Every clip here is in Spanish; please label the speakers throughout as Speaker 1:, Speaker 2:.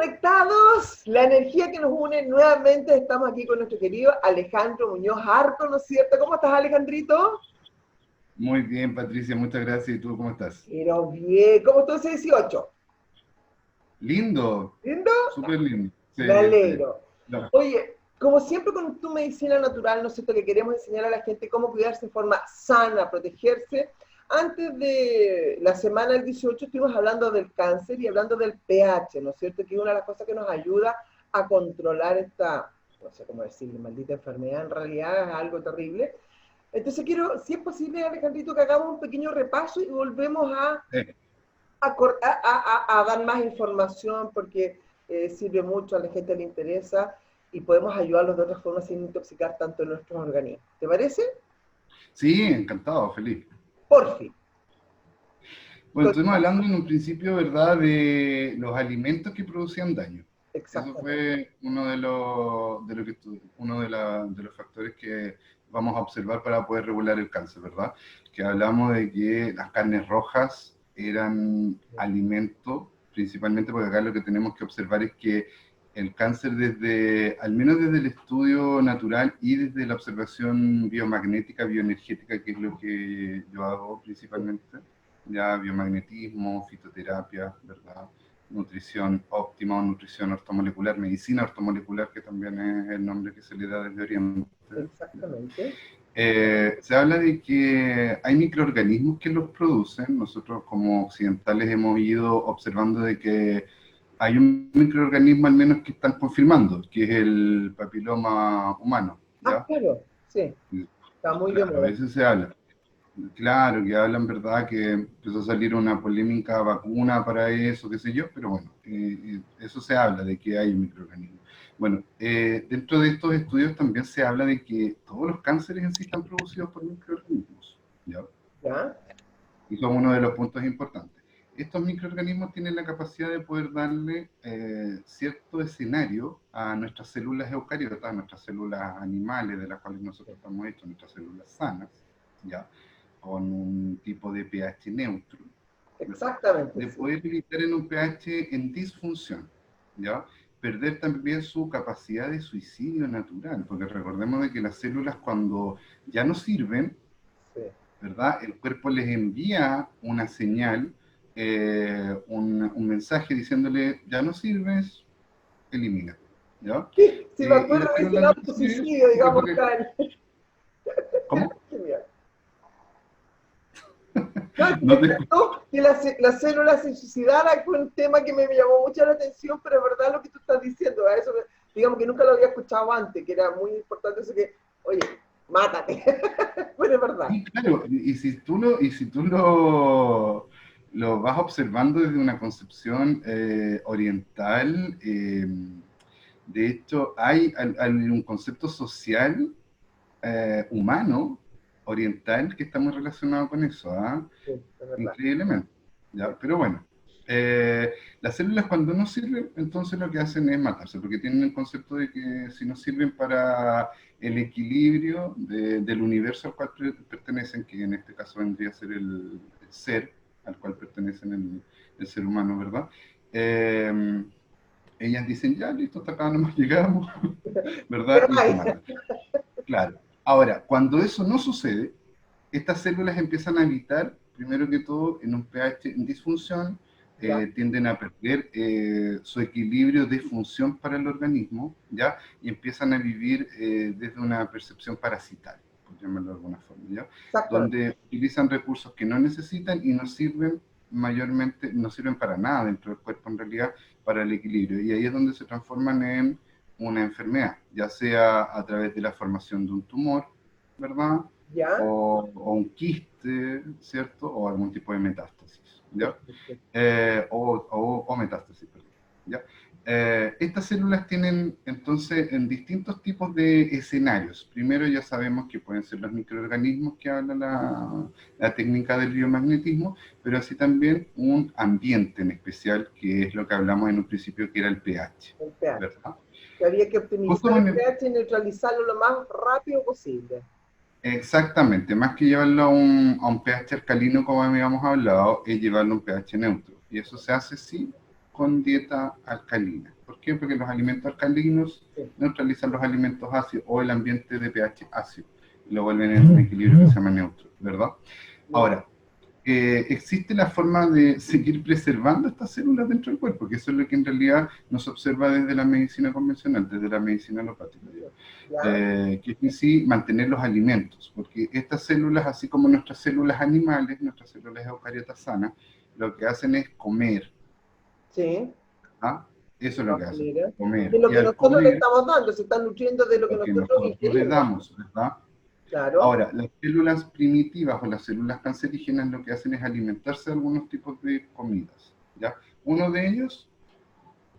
Speaker 1: Conectados, la energía que nos une nuevamente, estamos aquí con nuestro querido Alejandro Muñoz Harto, ¿no es cierto? ¿Cómo estás, Alejandrito?
Speaker 2: Muy bien, Patricia, muchas gracias. ¿Y tú cómo estás?
Speaker 1: Pero bien, ¿cómo estás ese 18?
Speaker 2: Lindo,
Speaker 1: ¿Lindo?
Speaker 2: súper lindo. Sí,
Speaker 1: Me
Speaker 2: sí.
Speaker 1: alegro.
Speaker 2: No,
Speaker 1: Oye, como siempre con tu medicina natural, ¿no es cierto? Que queremos enseñar a la gente cómo cuidarse de forma sana, protegerse. Antes de la semana del 18 estuvimos hablando del cáncer y hablando del pH, ¿no es cierto? Que es una de las cosas que nos ayuda a controlar esta, no sé cómo decirle, maldita enfermedad, en realidad es algo terrible. Entonces quiero, si es posible, Alejandrito, que hagamos un pequeño repaso y volvemos
Speaker 2: eh,
Speaker 1: a dar más información porque sirve mucho, a la gente le interesa y podemos ayudarlos de otra forma sin intoxicar tanto nuestros organismos. ¿Te parece?
Speaker 2: sí, encantado, feliz.
Speaker 1: Por fin.
Speaker 2: Bueno, estuvimos hablando en un principio, ¿verdad?, de los alimentos que producían daño. Eso
Speaker 1: Exactamente.
Speaker 2: fue uno de los factores que vamos a observar para poder regular el cáncer, ¿verdad? Que hablamos de que las carnes rojas eran alimento, principalmente porque acá lo que tenemos que observar es que el cáncer al menos desde el estudio natural y desde la observación biomagnética, bioenergética, que es lo que yo hago principalmente, ya biomagnetismo, fitoterapia, ¿verdad? Nutrición óptima o nutrición ortomolecular, medicina ortomolecular, que también es el nombre que se le da desde Oriente.
Speaker 1: Exactamente.
Speaker 2: Se habla de que hay microorganismos que los producen. Nosotros como occidentales hemos ido observando de que hay un microorganismo al menos que están confirmando, que es el papiloma humano,
Speaker 1: Ah,
Speaker 2: ¿ya?
Speaker 1: claro, sí, está muy de
Speaker 2: Claro, a
Speaker 1: moda.
Speaker 2: veces se habla. Claro, que hablan, ¿verdad?, que empezó a salir una polémica vacuna para eso, qué sé yo, pero bueno, eso se habla de que hay un microorganismo. Bueno, dentro de estos estudios también se habla de que todos los cánceres en sí están producidos por microorganismos, ¿ya?
Speaker 1: ¿Ya?
Speaker 2: Y son uno de los puntos importantes. Estos microorganismos tienen la capacidad de poder darle cierto escenario a nuestras células eucariotas, a nuestras células animales de las cuales nosotros estamos hechos, nuestras células sanas, ¿ya?, con un tipo de pH neutro, ¿verdad?
Speaker 1: Exactamente,
Speaker 2: De
Speaker 1: sí.
Speaker 2: poder evitar en un pH en disfunción, ¿ya? Perder también su capacidad de suicidio natural, porque recordemos de que las células cuando ya no sirven,
Speaker 1: Sí.
Speaker 2: ¿verdad?, el cuerpo les envía una señal, un mensaje diciéndole, ya no sirves, elimínate, ¿ya?
Speaker 1: Sí, sí, me
Speaker 2: Y
Speaker 1: acuerdo
Speaker 2: las
Speaker 1: de ese
Speaker 2: células lo reciben,
Speaker 1: autosuicidio,
Speaker 2: ¿por qué?
Speaker 1: digamos,
Speaker 2: Porque,
Speaker 1: acá.
Speaker 2: ¿cómo?
Speaker 1: Genial. No, es que me
Speaker 2: No te escucho.
Speaker 1: encantó que las células se suicidaran, fue un tema que me llamó mucho la atención, pero es verdad lo que tú estás diciendo, a eso, digamos que nunca lo había escuchado antes, que era muy importante eso que, oye, mátate, pero es verdad.
Speaker 2: Sí, claro, y si tú lo vas observando desde una concepción oriental, de hecho hay un concepto social humano oriental que está muy relacionado con eso, ¿ah?
Speaker 1: Sí, es verdad.
Speaker 2: Increíblemente,
Speaker 1: Sí,
Speaker 2: ¿ya? Pero bueno, las células cuando no sirven, entonces lo que hacen es matarse, porque tienen el concepto de que si no sirven para el equilibrio del universo al cual pertenecen, que en este caso vendría a ser el ser al cual pertenecen el ser humano, ¿verdad? Ellas dicen, ya, listo, hasta acá nomás llegamos,
Speaker 1: ¿qué
Speaker 2: ¿verdad? Y se
Speaker 1: hay?
Speaker 2: matan. Claro. Ahora, cuando eso no sucede, estas células empiezan a habitar, primero que todo, en un pH en disfunción,
Speaker 1: Ya,
Speaker 2: tienden a perder su equilibrio de función para el organismo, ¿ya? Y empiezan a vivir desde una percepción parasitaria, por llamarlo de alguna forma, ¿ya?
Speaker 1: exactamente.
Speaker 2: Donde utilizan recursos que no necesitan y no sirven mayormente, no sirven para nada dentro del cuerpo en realidad para el equilibrio. Y ahí es donde se transforman en una enfermedad, ya sea a través de la formación de un tumor, ¿verdad?
Speaker 1: Ya,
Speaker 2: O un quiste, ¿cierto? O algún tipo de metástasis, ¿ya?
Speaker 1: perfecto.
Speaker 2: O metástasis, perdón, ¿ya? Estas células tienen entonces en distintos tipos de escenarios. Primero ya sabemos que pueden ser los microorganismos que habla la técnica del biomagnetismo, pero así también un ambiente en especial, que es lo que hablamos en un principio, que era el pH,
Speaker 1: El pH.
Speaker 2: ¿verdad?
Speaker 1: Que había que
Speaker 2: Justo
Speaker 1: optimizar el
Speaker 2: con
Speaker 1: pH y neutralizarlo lo más rápido posible.
Speaker 2: exactamente, más que llevarlo a un pH alcalino como habíamos hablado, es llevarlo a un pH neutro. Y eso se hace, sí, con dieta alcalina. ¿Por qué? Porque los alimentos alcalinos neutralizan los alimentos ácidos o el ambiente de pH ácido y lo vuelven en un equilibrio que se llama neutro, ¿verdad? Ahora, existe la forma de seguir preservando estas células dentro del cuerpo, que eso es lo que en realidad nos observa desde la medicina convencional, desde la medicina alopática, que es en sí mantener los alimentos, porque estas células, así como nuestras células animales, nuestras células eucariotas sanas, lo que hacen es comer.
Speaker 1: Sí.
Speaker 2: ¿Ah? Eso es lo que hacen, comer.
Speaker 1: De lo
Speaker 2: Y
Speaker 1: que
Speaker 2: al
Speaker 1: nosotros le
Speaker 2: comer,
Speaker 1: estamos dando, se están nutriendo de lo que nosotros
Speaker 2: le
Speaker 1: ingerimos.
Speaker 2: damos, ¿verdad?
Speaker 1: Claro.
Speaker 2: Ahora, las células primitivas o las células cancerígenas lo que hacen es alimentarse de algunos tipos de comidas, ¿ya? Uno de ellos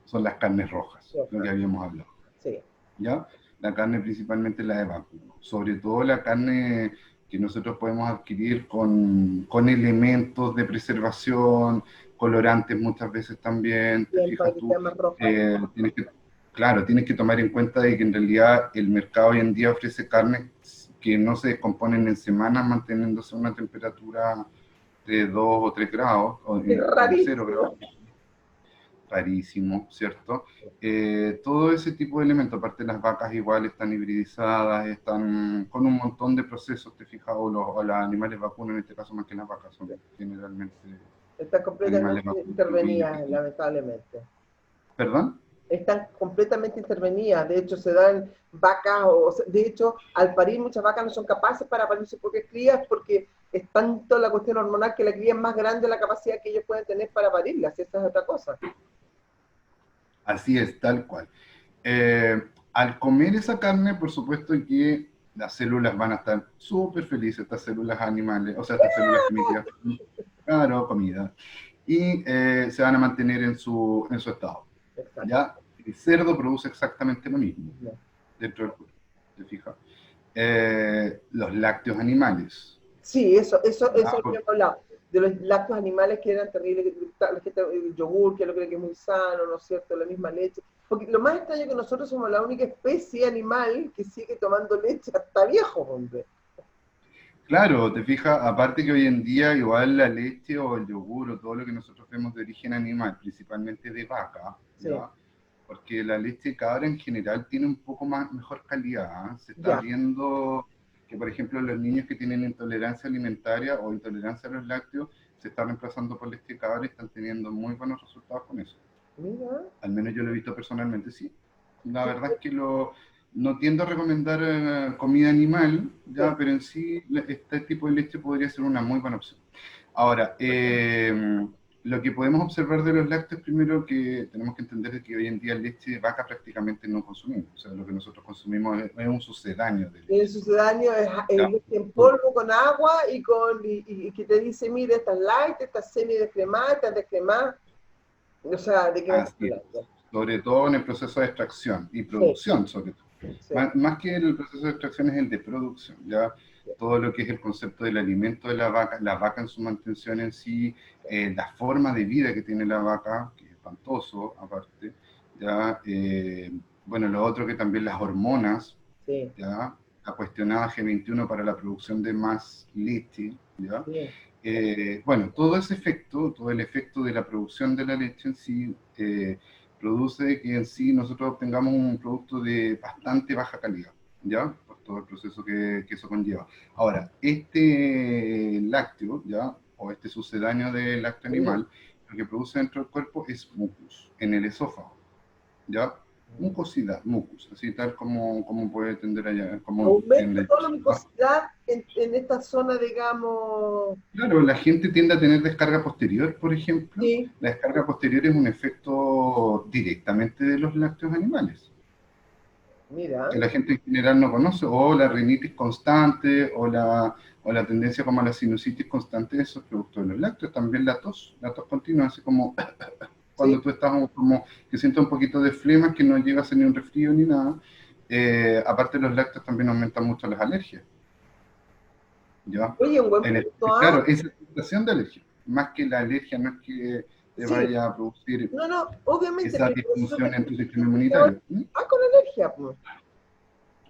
Speaker 2: son las carnes rojas, lo que habíamos hablado,
Speaker 1: sí.
Speaker 2: ¿ya? La carne principalmente la de vacuno, sobre todo la carne que nosotros podemos adquirir con elementos de preservación, colorantes muchas veces también, te fijas tú, tienes que tomar en cuenta de que en realidad el mercado hoy en día ofrece carnes que no se descomponen en semanas manteniéndose a una temperatura de 2 o 3 grados, o de 0 grados. Rarísimo, ¿cierto? Todo ese tipo de elementos, aparte las vacas igual están hibridizadas, están con un montón de procesos, te fijas, o los animales vacunos, en este caso más que las vacas, son generalmente...
Speaker 1: Están completamente intervenidas, lamentablemente.
Speaker 2: ¿Perdón?
Speaker 1: Están completamente intervenidas, de hecho se dan vacas, de hecho al parir muchas vacas no son capaces para parir sus propias crías porque es tanto la cuestión hormonal que la cría es más grande la capacidad que ellos pueden tener para parirlas, esa es otra cosa.
Speaker 2: Así es, tal cual. Al comer esa carne, por supuesto que las células van a estar súper felices, estas células animales, o sea, estas células primitivas, claro, comida, y se van a mantener en su estado. Exacto. ¿Ya? El cerdo produce exactamente lo mismo dentro del cuerpo, ¿te fijas? Los lácteos animales.
Speaker 1: Sí, eso es lo que hemos hablado, de los lácteos animales que eran terribles, el yogur, que lo creo que es muy sano, ¿no es cierto?, la misma leche. Porque lo más extraño es que nosotros somos la única especie animal que sigue tomando leche hasta viejo, hombre.
Speaker 2: Claro, te fijas, aparte que hoy en día igual la leche o el yogur o todo lo que nosotros vemos de origen animal, principalmente de vaca, sí. ¿Ya? Porque la leche de cabra en general tiene un poco mejor calidad, ¿eh? Se está viendo que, por ejemplo, los niños que tienen intolerancia alimentaria o intolerancia a los lácteos se están reemplazando por leche de cabra y están teniendo muy buenos resultados con eso. Mira. Al menos yo lo he visto personalmente, sí. La verdad es que no tiendo a recomendar comida animal, ya, pero en sí este tipo de leche podría ser una muy buena opción. Ahora, lo que podemos observar de los lácteos, primero que tenemos que entender es que hoy en día leche de vaca prácticamente no consumimos. O sea, lo que nosotros consumimos es un sucedáneo de leche.
Speaker 1: El sucedáneo es leche en polvo con agua y que te dice, mire, esta es light, esta es semi-descremada, esta es descremada. O sea, ¿de qué me estás hablando?
Speaker 2: Sobre todo en el proceso de extracción y producción, sobre todo. Sí. Más que el proceso de extracción es el de producción, ¿ya? Todo lo que es el concepto del alimento de la vaca en su mantención en sí, la forma de vida que tiene la vaca, que es espantoso, aparte, ¿ya? Bueno, lo otro que también las hormonas, sí. ¿Ya? La cuestionada G21 para la producción de más leche, ¿ya? Sí. Bueno, todo ese efecto, todo el efecto de la producción de la leche en sí, produce que en sí nosotros obtengamos un producto de bastante baja calidad, ¿ya? Por todo el proceso que eso conlleva. Ahora, este lácteo, ¿ya? O este sucedáneo del lácteo animal, lo que produce dentro del cuerpo es mucus, en el esófago, ¿ya? Mucosidad, mucus, así tal como puede tender allá.
Speaker 1: Aumenta toda la mucosidad en esta zona, digamos...
Speaker 2: Claro, la gente tiende a tener descarga posterior, por ejemplo. Sí. La descarga posterior es un efecto directamente de los lácteos animales. Mira. Que la gente en general no conoce, o la rinitis constante, o la tendencia como a la sinusitis constante, esos productos de los lácteos. También la tos continua, así como cuando tú estás como que sientes un poquito de flema, que no llega a ser ni un resfrío ni nada. Aparte los lácteos también aumentan mucho las alergias. ¿Ya?
Speaker 1: Oye, un buen punto.
Speaker 2: Claro, es la sensación de alergia, más que la alergia, no es que te vaya a producir
Speaker 1: obviamente,
Speaker 2: esa disfunción en tu sistema inmunitario.
Speaker 1: Con alergia, pues.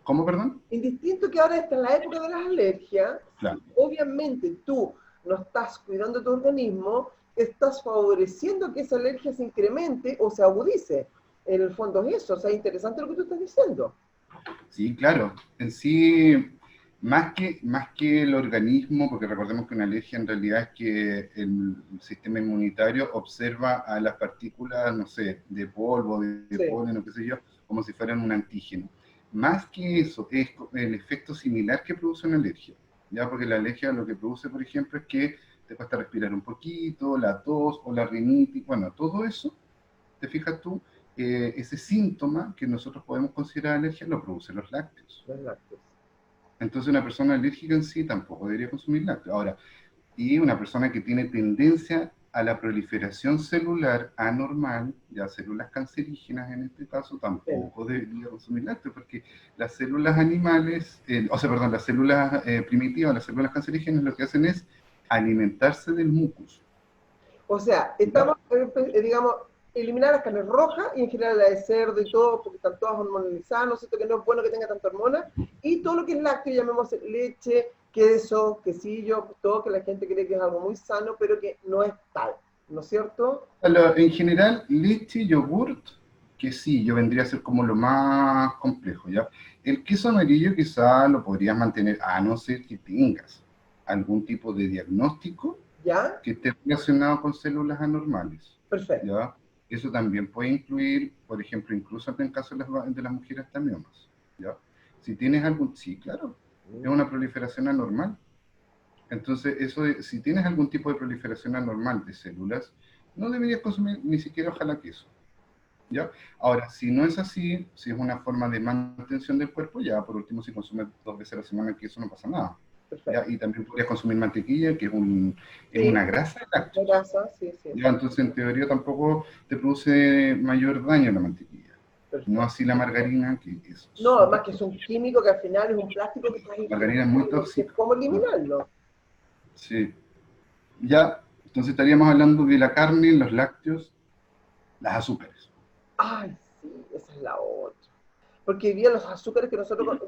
Speaker 2: ¿Cómo, perdón?
Speaker 1: Indistinto que ahora está en la época de las alergias, claro. Obviamente tú no estás cuidando tu organismo, estás favoreciendo que esa alergia se incremente o se agudice. En el fondo es eso, o sea, interesante lo que tú estás diciendo.
Speaker 2: Sí, claro. En sí, más que el organismo, porque recordemos que una alergia en realidad es que el sistema inmunitario observa a las partículas, no sé, de polvo, de
Speaker 1: Sí,
Speaker 2: polen o qué sé yo, como si fueran un antígeno. Más que eso, es el efecto similar que produce una alergia. ¿Ya? Porque la alergia lo que produce, por ejemplo, es que te cuesta respirar un poquito, la tos o la rinitis, bueno, todo eso, te fijas tú, ese síntoma que nosotros podemos considerar alergia lo producen los lácteos.
Speaker 1: los lácteos.
Speaker 2: Entonces una persona alérgica en sí tampoco debería consumir lácteos. Ahora, y una persona que tiene tendencia a la proliferación celular anormal, ya células cancerígenas en este caso,
Speaker 1: Sí.
Speaker 2: tampoco debería consumir lácteos, porque las células animales, o sea, perdón, las células primitivas, las células cancerígenas, lo que hacen es alimentarse del mucus.
Speaker 1: O sea,
Speaker 2: ¿Ya?
Speaker 1: estamos, digamos, eliminar las carnes rojas y en general la de cerdo y todo, porque están todas hormonizadas, ¿no es cierto? Que no es bueno que tenga tanta hormona. Y todo lo que es lácteo, llamemos leche, queso, quesillo, todo que la gente cree que es algo muy sano, pero que no es tal, ¿no es cierto?
Speaker 2: En general, leche, yogurt, que sí, yo vendría a ser como lo más complejo, ¿ya? El queso amarillo quizá lo podrías mantener, a no ser que tengas algún tipo de diagnóstico
Speaker 1: ¿Ya?
Speaker 2: que esté relacionado con células anormales,
Speaker 1: Perfecto.
Speaker 2: ¿ya? Eso también puede incluir, por ejemplo, incluso en el caso de las mujeres también, ¿ya? Si tienes algún, sí, claro, es una proliferación anormal. Entonces, si tienes algún tipo de proliferación anormal de células, no deberías consumir ni siquiera ojalá queso, ¿ya? Ahora, si no es así, si es una forma de mantención del cuerpo, ya por último, si consumes 2 veces a la semana queso no pasa nada, ¿ya?
Speaker 1: Perfecto.
Speaker 2: Y también podrías consumir mantequilla, que es
Speaker 1: Sí,
Speaker 2: una grasa de
Speaker 1: la
Speaker 2: lácteos,
Speaker 1: grasa, sí, sí,
Speaker 2: ¿ya?
Speaker 1: eso.
Speaker 2: Entonces, en teoría, tampoco te produce mayor daño la mantequilla. No
Speaker 1: Perfecto.
Speaker 2: así la margarina, que es
Speaker 1: No,
Speaker 2: súper
Speaker 1: además que es un
Speaker 2: tóxica.
Speaker 1: químico que al final es un plástico que estás
Speaker 2: La margarina es muy
Speaker 1: ingiriendo, no sé
Speaker 2: tóxica.
Speaker 1: cómo
Speaker 2: ¿No?
Speaker 1: eliminarlo.
Speaker 2: Sí. Ya, entonces estaríamos hablando de la carne, los lácteos, las azúcares.
Speaker 1: Ay, sí, esa es la otra. Porque hoy día los azúcares que nosotros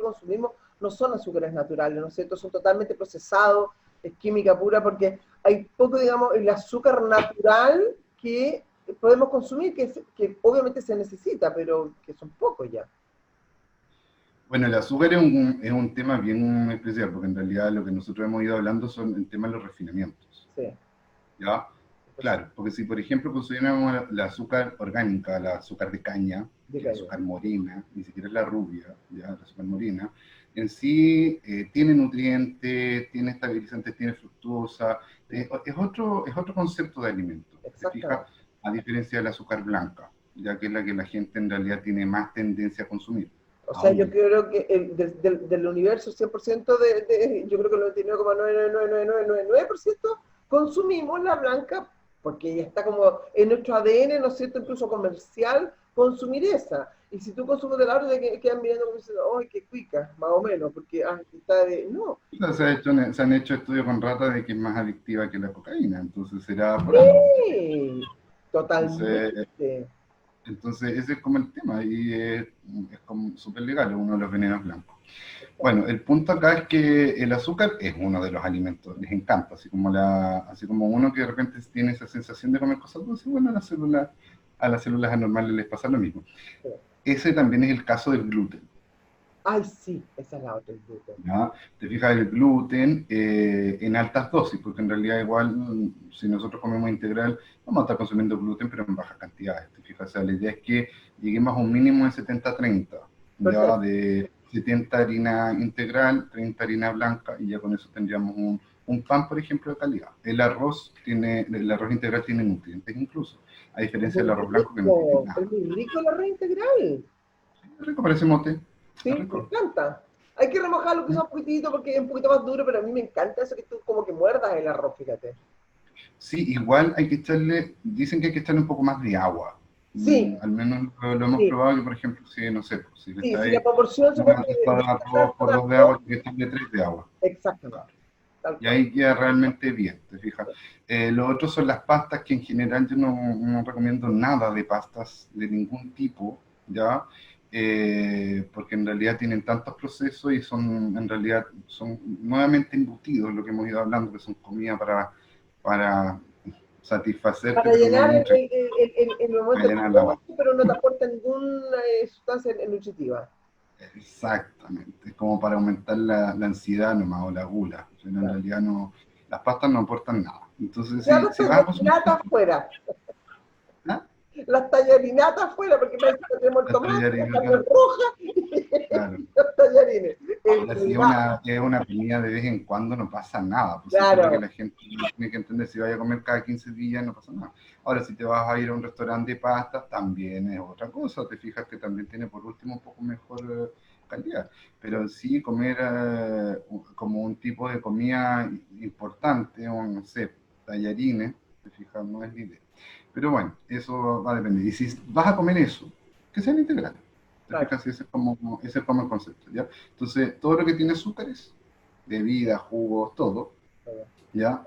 Speaker 1: consumimos no son azúcares naturales, ¿no es cierto? Son totalmente procesados, es química pura, porque hay poco, digamos, el azúcar natural que podemos consumir, que obviamente se necesita, pero que son pocos ya.
Speaker 2: Bueno, el azúcar es un tema bien especial, porque en realidad lo que nosotros hemos ido hablando son el tema de los refinamientos,
Speaker 1: Sí,
Speaker 2: ¿ya?
Speaker 1: pues,
Speaker 2: Claro, porque si por ejemplo consideramos la azúcar orgánica, la azúcar de caña,
Speaker 1: de
Speaker 2: que es
Speaker 1: caña.
Speaker 2: azúcar morena, ni siquiera es la rubia, ¿ya? La azúcar morena, en sí tiene nutrientes, tiene estabilizantes, tiene fructosa, es otro concepto de alimento, ¿te fijas?
Speaker 1: Exactamente.
Speaker 2: A diferencia de la azúcar blanca, ya que es la que la gente en realidad tiene más tendencia a consumir,
Speaker 1: O sea, yo
Speaker 2: aún.
Speaker 1: creo que del universo 100% yo creo que el 99,99999% consumimos la blanca porque ya está como en nuestro ADN, ¿no es cierto? Incluso comercial, consumir esa. Y si tú consumes de la otra, te quedan mirando como diciendo, ¡ay, qué cuica! Más o menos, porque está de. No.
Speaker 2: Se han hecho estudios con ratas de que es más adictiva que la cocaína, entonces será por algo.
Speaker 1: Sí,
Speaker 2: Entonces,
Speaker 1: totalmente.
Speaker 2: ese es como el tema, y es como súper legal, es uno de los venenos blancos. Bueno, el punto acá es que el azúcar es uno de los alimentos, les encanta, así como uno que de repente tiene esa sensación de comer cosas dulces, bueno, a las células anormales les pasa lo mismo.
Speaker 1: Sí.
Speaker 2: Ese también es el caso del gluten.
Speaker 1: Ay, sí, esa es la otra, el gluten.
Speaker 2: ¿Ya? Te fijas el gluten en altas dosis, porque en realidad igual si nosotros comemos integral vamos a estar consumiendo gluten, pero en bajas cantidades. Te fijas, o sea, la idea es que lleguemos a un mínimo de 70-30, ya
Speaker 1: Perfecto.
Speaker 2: de 70 harina integral, 30 harina blanca, y ya con eso tendríamos un pan, por ejemplo, de calidad. El arroz integral tiene nutrientes incluso, a
Speaker 1: Es
Speaker 2: diferencia
Speaker 1: muy
Speaker 2: del arroz blanco que no tiene
Speaker 1: rico, es
Speaker 2: nada.
Speaker 1: muy rico la red integral.
Speaker 2: Es rico, parece mote, es
Speaker 1: Sí, me
Speaker 2: rico.
Speaker 1: encanta. Hay que remojarlo quizás un poquitito porque es un poquito más duro, pero a mí me encanta eso que tú como que muerdas el arroz, fíjate.
Speaker 2: Sí, igual hay que echarle, dicen que hay que echarle un poco más de agua.
Speaker 1: Sí,
Speaker 2: Al menos lo hemos
Speaker 1: sí,
Speaker 2: probado que, por ejemplo, si, no sé, pues, si le
Speaker 1: sí, sí, la
Speaker 2: echáis
Speaker 1: proporción se puede
Speaker 2: una taza de arroz
Speaker 1: desplazar
Speaker 2: por 2 de
Speaker 1: tanto.
Speaker 2: agua, hay que echarle 3 de agua.
Speaker 1: Exactamente,
Speaker 2: Claro.
Speaker 1: tal
Speaker 2: Y
Speaker 1: cual.
Speaker 2: ahí queda realmente bien, ¿te fijas? Lo otro son las pastas, que en general yo no recomiendo nada de pastas de ningún tipo, ¿ya? Porque en realidad tienen tantos procesos y en realidad son nuevamente embutidos, lo que hemos ido hablando, que son comida para satisfacerte,
Speaker 1: Para
Speaker 2: pero no
Speaker 1: llenar
Speaker 2: nutre,
Speaker 1: el
Speaker 2: para
Speaker 1: momento del
Speaker 2: llenar la
Speaker 1: estómago,
Speaker 2: guata.
Speaker 1: pero no te aporta ninguna sustancia nutritiva.
Speaker 2: Exactamente, es como para aumentar la ansiedad nomás o la gula. O sea, en
Speaker 1: Claro.
Speaker 2: realidad no, las pastas no aportan nada. Entonces,
Speaker 1: Ya
Speaker 2: si
Speaker 1: las
Speaker 2: vas a consumir
Speaker 1: tallarinatas fuera,
Speaker 2: ¿ah?
Speaker 1: las tallarinatas fuera, porque parece que tenemos el
Speaker 2: Las
Speaker 1: tomate, la carne
Speaker 2: tallarines,
Speaker 1: roja
Speaker 2: claro.
Speaker 1: y los tallarines.
Speaker 2: Ahora, si
Speaker 1: Va,
Speaker 2: es una comida de vez en cuando, no pasa nada. Pues eso es lo que
Speaker 1: claro,
Speaker 2: la gente tiene que entender. Si vas a comer cada 15 días, no pasa nada. Ahora, si te vas a ir a un restaurante de pasta, también es otra cosa. Te fijas que también tiene, por último, un poco mejor calidad. Pero sí, comer como un tipo de comida importante, o no sé, tallarines, te fijas, no es la idea. Pero bueno, eso va a depender. Y si vas a comer eso, que sean integrales. ¿Te
Speaker 1: claro.
Speaker 2: fijas? Ese es como el concepto, ¿ya? Entonces, todo lo que tiene azúcares, bebidas, jugos, todo, ¿ya?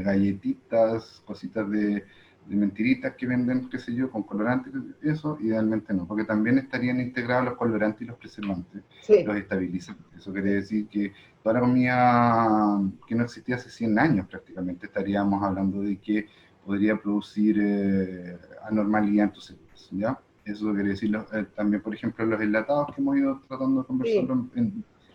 Speaker 2: Galletitas, cositas de mentiritas que venden, qué sé yo, con colorantes, eso idealmente no, porque también estarían integrados los colorantes y los preservantes,
Speaker 1: Sí,
Speaker 2: los estabilizantes. Eso quiere decir que toda la comida que no existía hace 100 años prácticamente, estaríamos hablando de que podría producir anormalidad en tus células, ¿ya? Eso quiere decir también, por ejemplo, los enlatados que hemos ido tratando de
Speaker 1: sí.
Speaker 2: conversarlo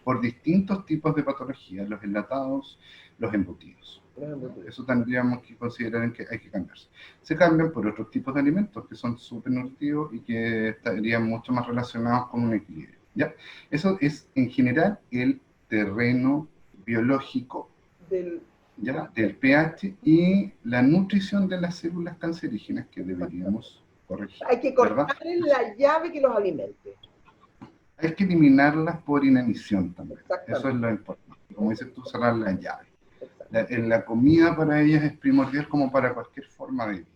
Speaker 2: por distintos tipos de patologías, los enlatados, los embutidos.
Speaker 1: Los
Speaker 2: ¿Ya?
Speaker 1: embutidos.
Speaker 2: Eso tendríamos que considerar en que hay que cambiarse. Se cambian por otros tipos de alimentos que son súper nutritivos y que estarían mucho más relacionados con un equilibrio. ¿Ya? Eso es en general el terreno biológico,
Speaker 1: Del,
Speaker 2: ¿ya? Del pH y la nutrición de las células cancerígenas que deberíamos corregir,
Speaker 1: hay que
Speaker 2: ¿verdad?
Speaker 1: cortar en la llave que los alimente.
Speaker 2: Hay que eliminarlas por inanición también. Eso es
Speaker 1: Exactamente.
Speaker 2: lo importante. Como
Speaker 1: Eso,
Speaker 2: dices tú, cerrar la llave.
Speaker 1: exacto.
Speaker 2: La comida para ellas es primordial como para cualquier forma de vida,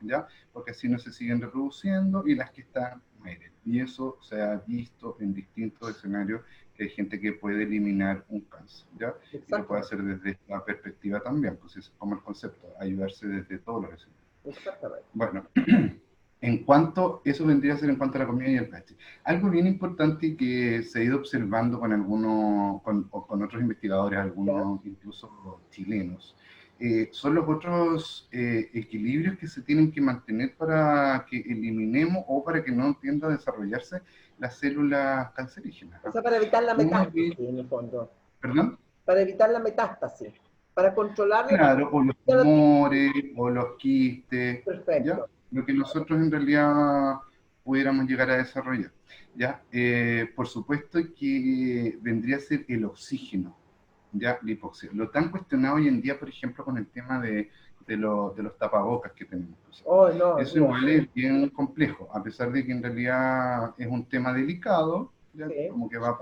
Speaker 2: ¿ya? Porque así no se siguen reproduciendo y las que están mueren. Y eso se ha visto en distintos escenarios que hay gente que puede eliminar un cáncer, ¿ya? Y lo puede
Speaker 1: Exactamente.
Speaker 2: hacer desde esta perspectiva también, pues es como el concepto, ayudarse desde todos los escenarios.
Speaker 1: Exactamente.
Speaker 2: Bueno, en cuanto, eso vendría a ser en cuanto a la comida y el pH. Algo bien importante que se ha ido observando con algunos, con otros investigadores,
Speaker 1: ¿Ya?
Speaker 2: algunos incluso chilenos, son los otros equilibrios que se tienen que mantener para que eliminemos o para que no tienda a desarrollarse las células cancerígenas.
Speaker 1: O sea, para evitar la
Speaker 2: Uno
Speaker 1: metástasis,
Speaker 2: de,
Speaker 1: en el fondo.
Speaker 2: perdón,
Speaker 1: Para evitar la metástasis. Para controlarla.
Speaker 2: claro, o los
Speaker 1: Ya no
Speaker 2: tumores, o los quistes, ¿ya?
Speaker 1: perfecto.
Speaker 2: Lo que nosotros en realidad pudiéramos llegar a desarrollar, ¿ya? Por supuesto que vendría a ser el oxígeno, ¿ya? La hipoxia. Lo tan cuestionado hoy en día, por ejemplo, con el tema de los tapabocas que tenemos que usar.
Speaker 1: Oh, no,
Speaker 2: Eso igual
Speaker 1: olvídate.
Speaker 2: es bien complejo, a pesar de que en realidad es un tema delicado, ¿ya?
Speaker 1: Sí.
Speaker 2: Como que va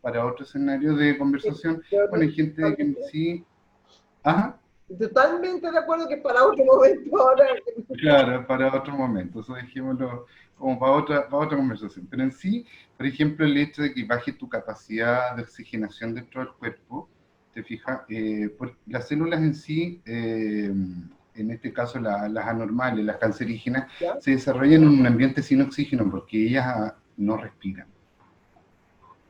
Speaker 2: para otro escenario de conversación. Bueno, hay gente que
Speaker 1: Totalmente,
Speaker 2: sí. Ajá,
Speaker 1: totalmente de acuerdo que para otro momento ahora.
Speaker 2: claro, para otro momento, eso dejémoslo como para otra conversación. Pero en sí, por ejemplo, el hecho de que baje tu capacidad de oxigenación dentro del cuerpo, te fijas, las células en sí, en este caso las anormales, las cancerígenas,
Speaker 1: ¿Ya?
Speaker 2: se desarrollan en un ambiente sin oxígeno porque ellas no respiran.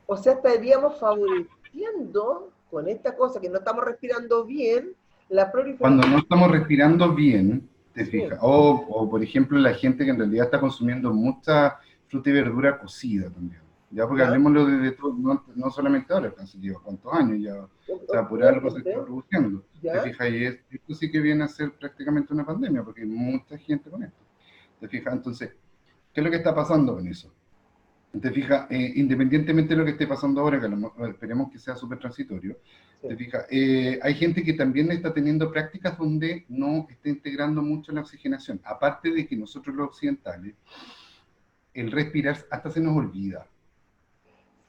Speaker 1: O sea, estaríamos favoreciendo con esta cosa que no estamos respirando bien la
Speaker 2: Cuando
Speaker 1: proliferación.
Speaker 2: no estamos respirando bien, te
Speaker 1: Sí,
Speaker 2: fijas, o por ejemplo la gente que en realidad está consumiendo mucha fruta y verdura cocida también, ya porque
Speaker 1: ¿ya?
Speaker 2: hablemoslo de todo, no solamente ahora, el cáncer lleva cuántos años ya, o sea, por algo se está
Speaker 1: Obviamente,
Speaker 2: produciendo, te
Speaker 1: ¿ya?
Speaker 2: fijas, y esto sí que viene a ser prácticamente una pandemia, porque hay mucha gente con esto, te fijas, entonces, ¿qué es lo que está pasando con eso? Te fijas, independientemente de lo que esté pasando ahora, que esperemos que sea súper transitorio, te
Speaker 1: Sí.
Speaker 2: fijas, hay gente que también está teniendo prácticas donde no está integrando mucho la oxigenación. Aparte de que nosotros los occidentales, el respirar hasta se nos olvida,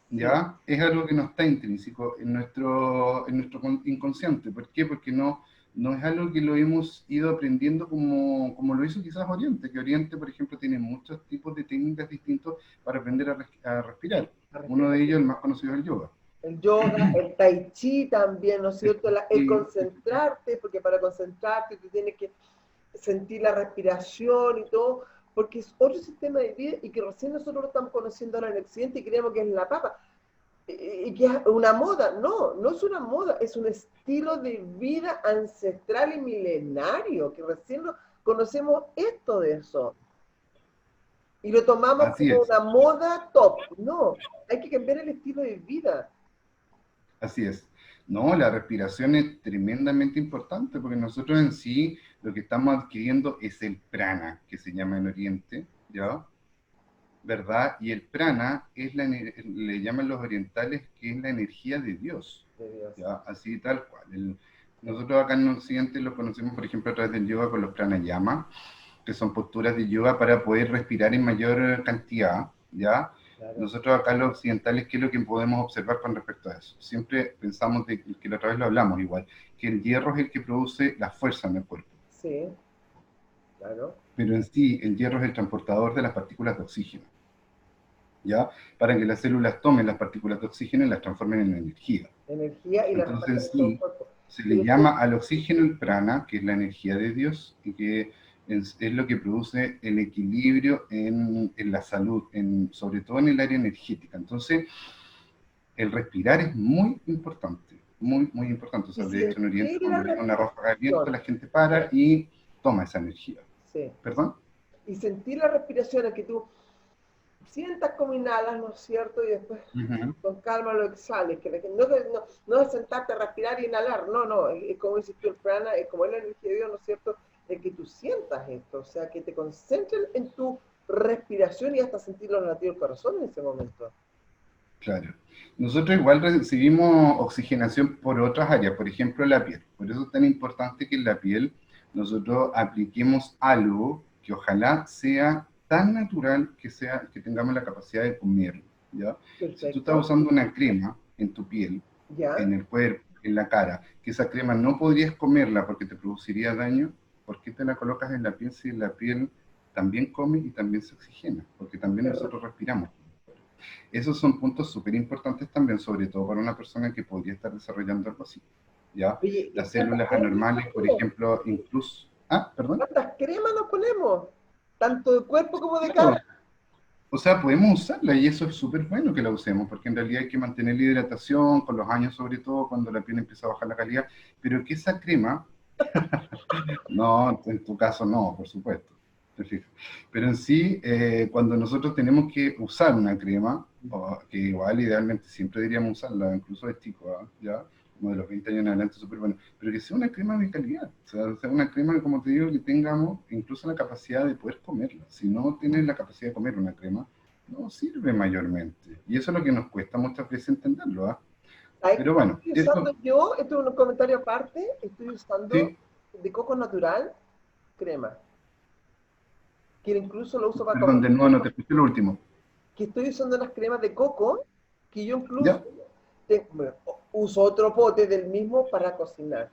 Speaker 1: Sí.
Speaker 2: ¿ya? Es algo que no está intrínseco en nuestro inconsciente. ¿Por qué? Porque no es algo que lo hemos ido aprendiendo como lo hizo quizás Oriente, que Oriente, por ejemplo, tiene muchos tipos de técnicas distintos para aprender a respirar.
Speaker 1: La
Speaker 2: Uno de
Speaker 1: respiración.
Speaker 2: ellos, el más conocido, es el yoga.
Speaker 1: El yoga, el tai chi también, ¿no es cierto? El
Speaker 2: Y,
Speaker 1: concentrarte, porque para concentrarte tú tienes que sentir la respiración y todo, porque es otro sistema de vida y que recién nosotros lo estamos conociendo ahora en el occidente y creemos que es la papa. y que es una moda. No, no es una moda, es un estilo de vida ancestral y milenario, que recién conocemos esto de eso. Y lo tomamos
Speaker 2: Así
Speaker 1: como
Speaker 2: es,
Speaker 1: una moda top. No, hay que cambiar el estilo de vida.
Speaker 2: así es. No, la respiración es tremendamente importante porque nosotros en sí lo que estamos adquiriendo es el prana, que se llama en Oriente, ¿ya? ¿Verdad? Y el prana es le llaman los orientales que es la energía de Dios,
Speaker 1: De Dios.
Speaker 2: ¿ya? Así tal cual. Nosotros acá en Occidente lo conocemos, por ejemplo, a través del yoga con los pranayama, que son posturas de yoga para poder respirar en mayor cantidad, ¿ya?
Speaker 1: Claro.
Speaker 2: Nosotros acá los occidentales, ¿qué es lo que podemos observar con respecto a eso? Siempre pensamos de que la otra vez lo hablamos igual, que el hierro es el que produce la fuerza en el cuerpo,
Speaker 1: Sí, claro.
Speaker 2: pero en sí el hierro es el transportador de las partículas de oxígeno, ¿ya? Para que las células tomen las partículas de oxígeno y las transformen en energía.
Speaker 1: Energía y la
Speaker 2: Entonces en
Speaker 1: reparten en todo el
Speaker 2: sí
Speaker 1: cuerpo.
Speaker 2: se
Speaker 1: Y
Speaker 2: le
Speaker 1: después,
Speaker 2: llama al oxígeno el prana, que es la energía de Dios, y que es lo que produce el equilibrio en la salud, sobre todo en el área energética. Entonces, el respirar es muy importante, muy, muy importante. O
Speaker 1: y
Speaker 2: sea, de hecho, en Oriente,
Speaker 1: sentir la
Speaker 2: cuando viene una ráfaga de viento,
Speaker 1: respiración.
Speaker 2: la gente para y toma esa energía.
Speaker 1: Sí.
Speaker 2: ¿Perdón?
Speaker 1: Y sentir la respiración, es que tú sientas como inhalas, ¿no es cierto? Y después
Speaker 2: Ujú.
Speaker 1: con calma lo exhales. Que no, no es sentarte a respirar e inhalar, no, no. Es como dices tú, el prana, es como es la energía de Dios, ¿no es cierto? De que tú sientas esto, o sea, que te concentres en tu respiración y hasta sentir los latidos del corazón en ese momento.
Speaker 2: Claro. Nosotros igual recibimos oxigenación por otras áreas, por ejemplo la piel. Por eso es tan importante que en la piel nosotros apliquemos algo que ojalá sea tan natural que tengamos la capacidad de comerlo, ¿ya? Si tú estás
Speaker 1: Perfecto.
Speaker 2: usando una crema en tu piel,
Speaker 1: ¿Ya?
Speaker 2: en el cuerpo, en la cara, que esa crema no podrías comerla porque te produciría daño, ¿por qué te la colocas en la piel si la piel también come y también se oxigena? Porque también
Speaker 1: Per-
Speaker 2: nosotros respiramos. Esos son puntos súper importantes también, sobre todo para una persona que podría estar desarrollando algo así. ¿Ya?
Speaker 1: Oye, ¿y
Speaker 2: Las
Speaker 1: cuántas
Speaker 2: células
Speaker 1: cremas nos
Speaker 2: anormales, por
Speaker 1: ponemos?
Speaker 2: ejemplo, incluso... Ah, perdón.
Speaker 1: ¿Cuántas cremas nos ponemos? Tanto de cuerpo como de cara.
Speaker 2: Claro. O sea, podemos usarla y eso es súper bueno que la usemos, porque en realidad hay que mantener la hidratación con los años, sobre todo cuando la piel empieza a bajar la calidad, pero que esa crema, no, en tu caso no, por supuesto, te fijas. Pero en sí, cuando nosotros tenemos que usar una crema, que igual idealmente siempre diríamos usarla, incluso de chico, ¿ah? ¿Ya? Como de los 20 años en adelante, súper bueno, pero que sea una crema de calidad, o sea, una crema, como te digo, que tengamos incluso la capacidad de poder comerla. Si no tienes la capacidad de comer una crema, no sirve mayormente. Y eso es lo que nos cuesta muchas veces entenderlo, ¿ah?
Speaker 1: ¿Sabes
Speaker 2: Pero
Speaker 1: qué
Speaker 2: bueno,
Speaker 1: estoy usando
Speaker 2: eso,
Speaker 1: yo? Esto es un comentario aparte. Estoy usando
Speaker 2: sí,
Speaker 1: de coco natural crema, que incluso lo uso para
Speaker 2: perdón,
Speaker 1: comer.
Speaker 2: de nuevo no te escuché lo último.
Speaker 1: Que estoy usando las cremas de coco, que yo incluso
Speaker 2: ¿Ya?
Speaker 1: bueno, uso otro pote del mismo para cocinar.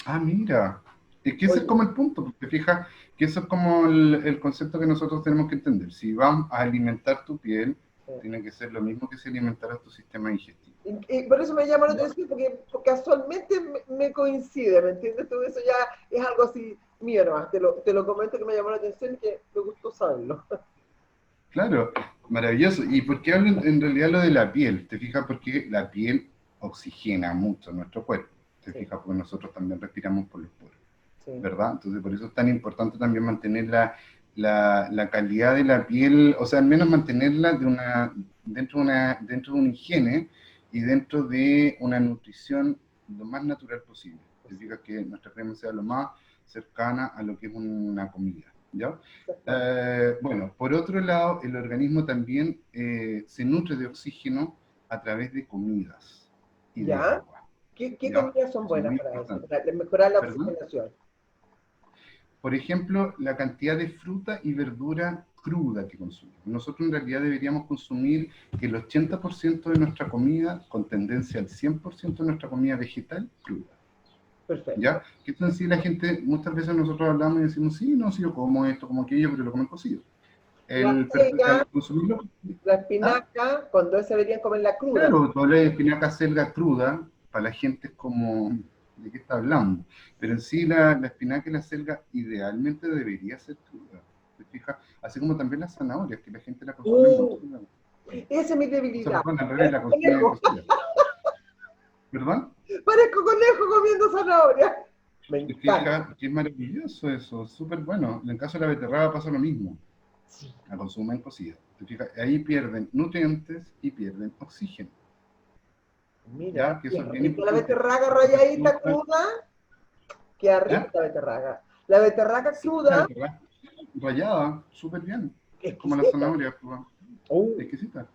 Speaker 2: Ah, mira. Es que ese es
Speaker 1: Oye,
Speaker 2: como el punto, porque fija que eso es como el concepto que nosotros tenemos que entender. Si vamos a alimentar tu piel, tiene que ser lo mismo que si alimentaras tu sistema digestivo.
Speaker 1: y por eso me llama la
Speaker 2: ¿Ya?
Speaker 1: atención, porque casualmente me coincide, ¿me entiendes? Todo eso ya es algo así mío nomás. Te lo comento que me llamó la atención y que me gustó saberlo.
Speaker 2: Claro, maravilloso. ¿Y por qué hablo en realidad lo de la piel? ¿Te fijas? Porque la piel oxigena mucho nuestro cuerpo. ¿Te
Speaker 1: Sí,
Speaker 2: fijas? Porque nosotros también respiramos por los poros.
Speaker 1: sí.
Speaker 2: ¿Verdad? Entonces, por eso es tan importante también mantener la calidad de la piel, o sea, al menos mantenerla dentro de una higiene y dentro de una nutrición lo más natural posible.
Speaker 1: Pues sí,
Speaker 2: Significa que nuestra crema sea lo más cercana a lo que es una comida, ¿ya?
Speaker 1: exactamente.
Speaker 2: Bueno, por otro lado, el organismo también se nutre de oxígeno a través de comidas y de
Speaker 1: ¿Ya?
Speaker 2: agua,
Speaker 1: ¿Qué
Speaker 2: ¿ya?
Speaker 1: comidas son
Speaker 2: Eso es
Speaker 1: buenas
Speaker 2: muy
Speaker 1: para eso?
Speaker 2: importante.
Speaker 1: Para mejorar la
Speaker 2: ¿Perdón?
Speaker 1: oxigenación.
Speaker 2: Por ejemplo, la cantidad de fruta y verdura cruda que consumimos. Nosotros en realidad deberíamos consumir el 80% de nuestra comida, con tendencia al 100% de nuestra comida vegetal, cruda. ¿Ya?
Speaker 1: Perfecto.
Speaker 2: Que entonces sí, la gente, muchas veces nosotros hablamos y decimos, sí, no, sí, yo como esto, como aquello, pero lo comen cocido.
Speaker 1: La selga,
Speaker 2: Al consumirlo,
Speaker 1: la
Speaker 2: ¿ah?
Speaker 1: espinaca, cuando se deberían comer la cruda.
Speaker 2: Claro, tú hablas de espinaca selga cruda, para la gente es como, ¿de qué está hablando? Pero en sí la espinaca y la selga idealmente debería ser cruda, ¿te fijas? Así como también las zanahorias, que la gente la consume muy
Speaker 1: Uh,
Speaker 2: cruda.
Speaker 1: Esa es mi
Speaker 2: O sea,
Speaker 1: debilidad.
Speaker 2: perdón, al revés, la
Speaker 1: Parezco
Speaker 2: consume
Speaker 1: conejo,
Speaker 2: cocida. ¿Verdad?
Speaker 1: parezco conejo comiendo zanahoria. Me
Speaker 2: Te
Speaker 1: encanta.
Speaker 2: fijas que es maravilloso eso, súper bueno. En el caso de la beterraga pasa lo mismo.
Speaker 1: Sí.
Speaker 2: La consumen cocida. Te fijas, ahí pierden nutrientes y pierden oxígeno.
Speaker 1: Mira,
Speaker 2: Ya, que
Speaker 1: qué
Speaker 2: eso es bien
Speaker 1: rica la
Speaker 2: importante.
Speaker 1: beterraga
Speaker 2: Porque
Speaker 1: ralladita cruda. Qué rica
Speaker 2: ¿ya?
Speaker 1: la beterraga. La beterraga
Speaker 2: Sí, la
Speaker 1: cruda,
Speaker 2: beterraga rallada, súper bien. Como la
Speaker 1: exquisita.
Speaker 2: zanahoria, pues,
Speaker 1: Oh,
Speaker 2: exquisita.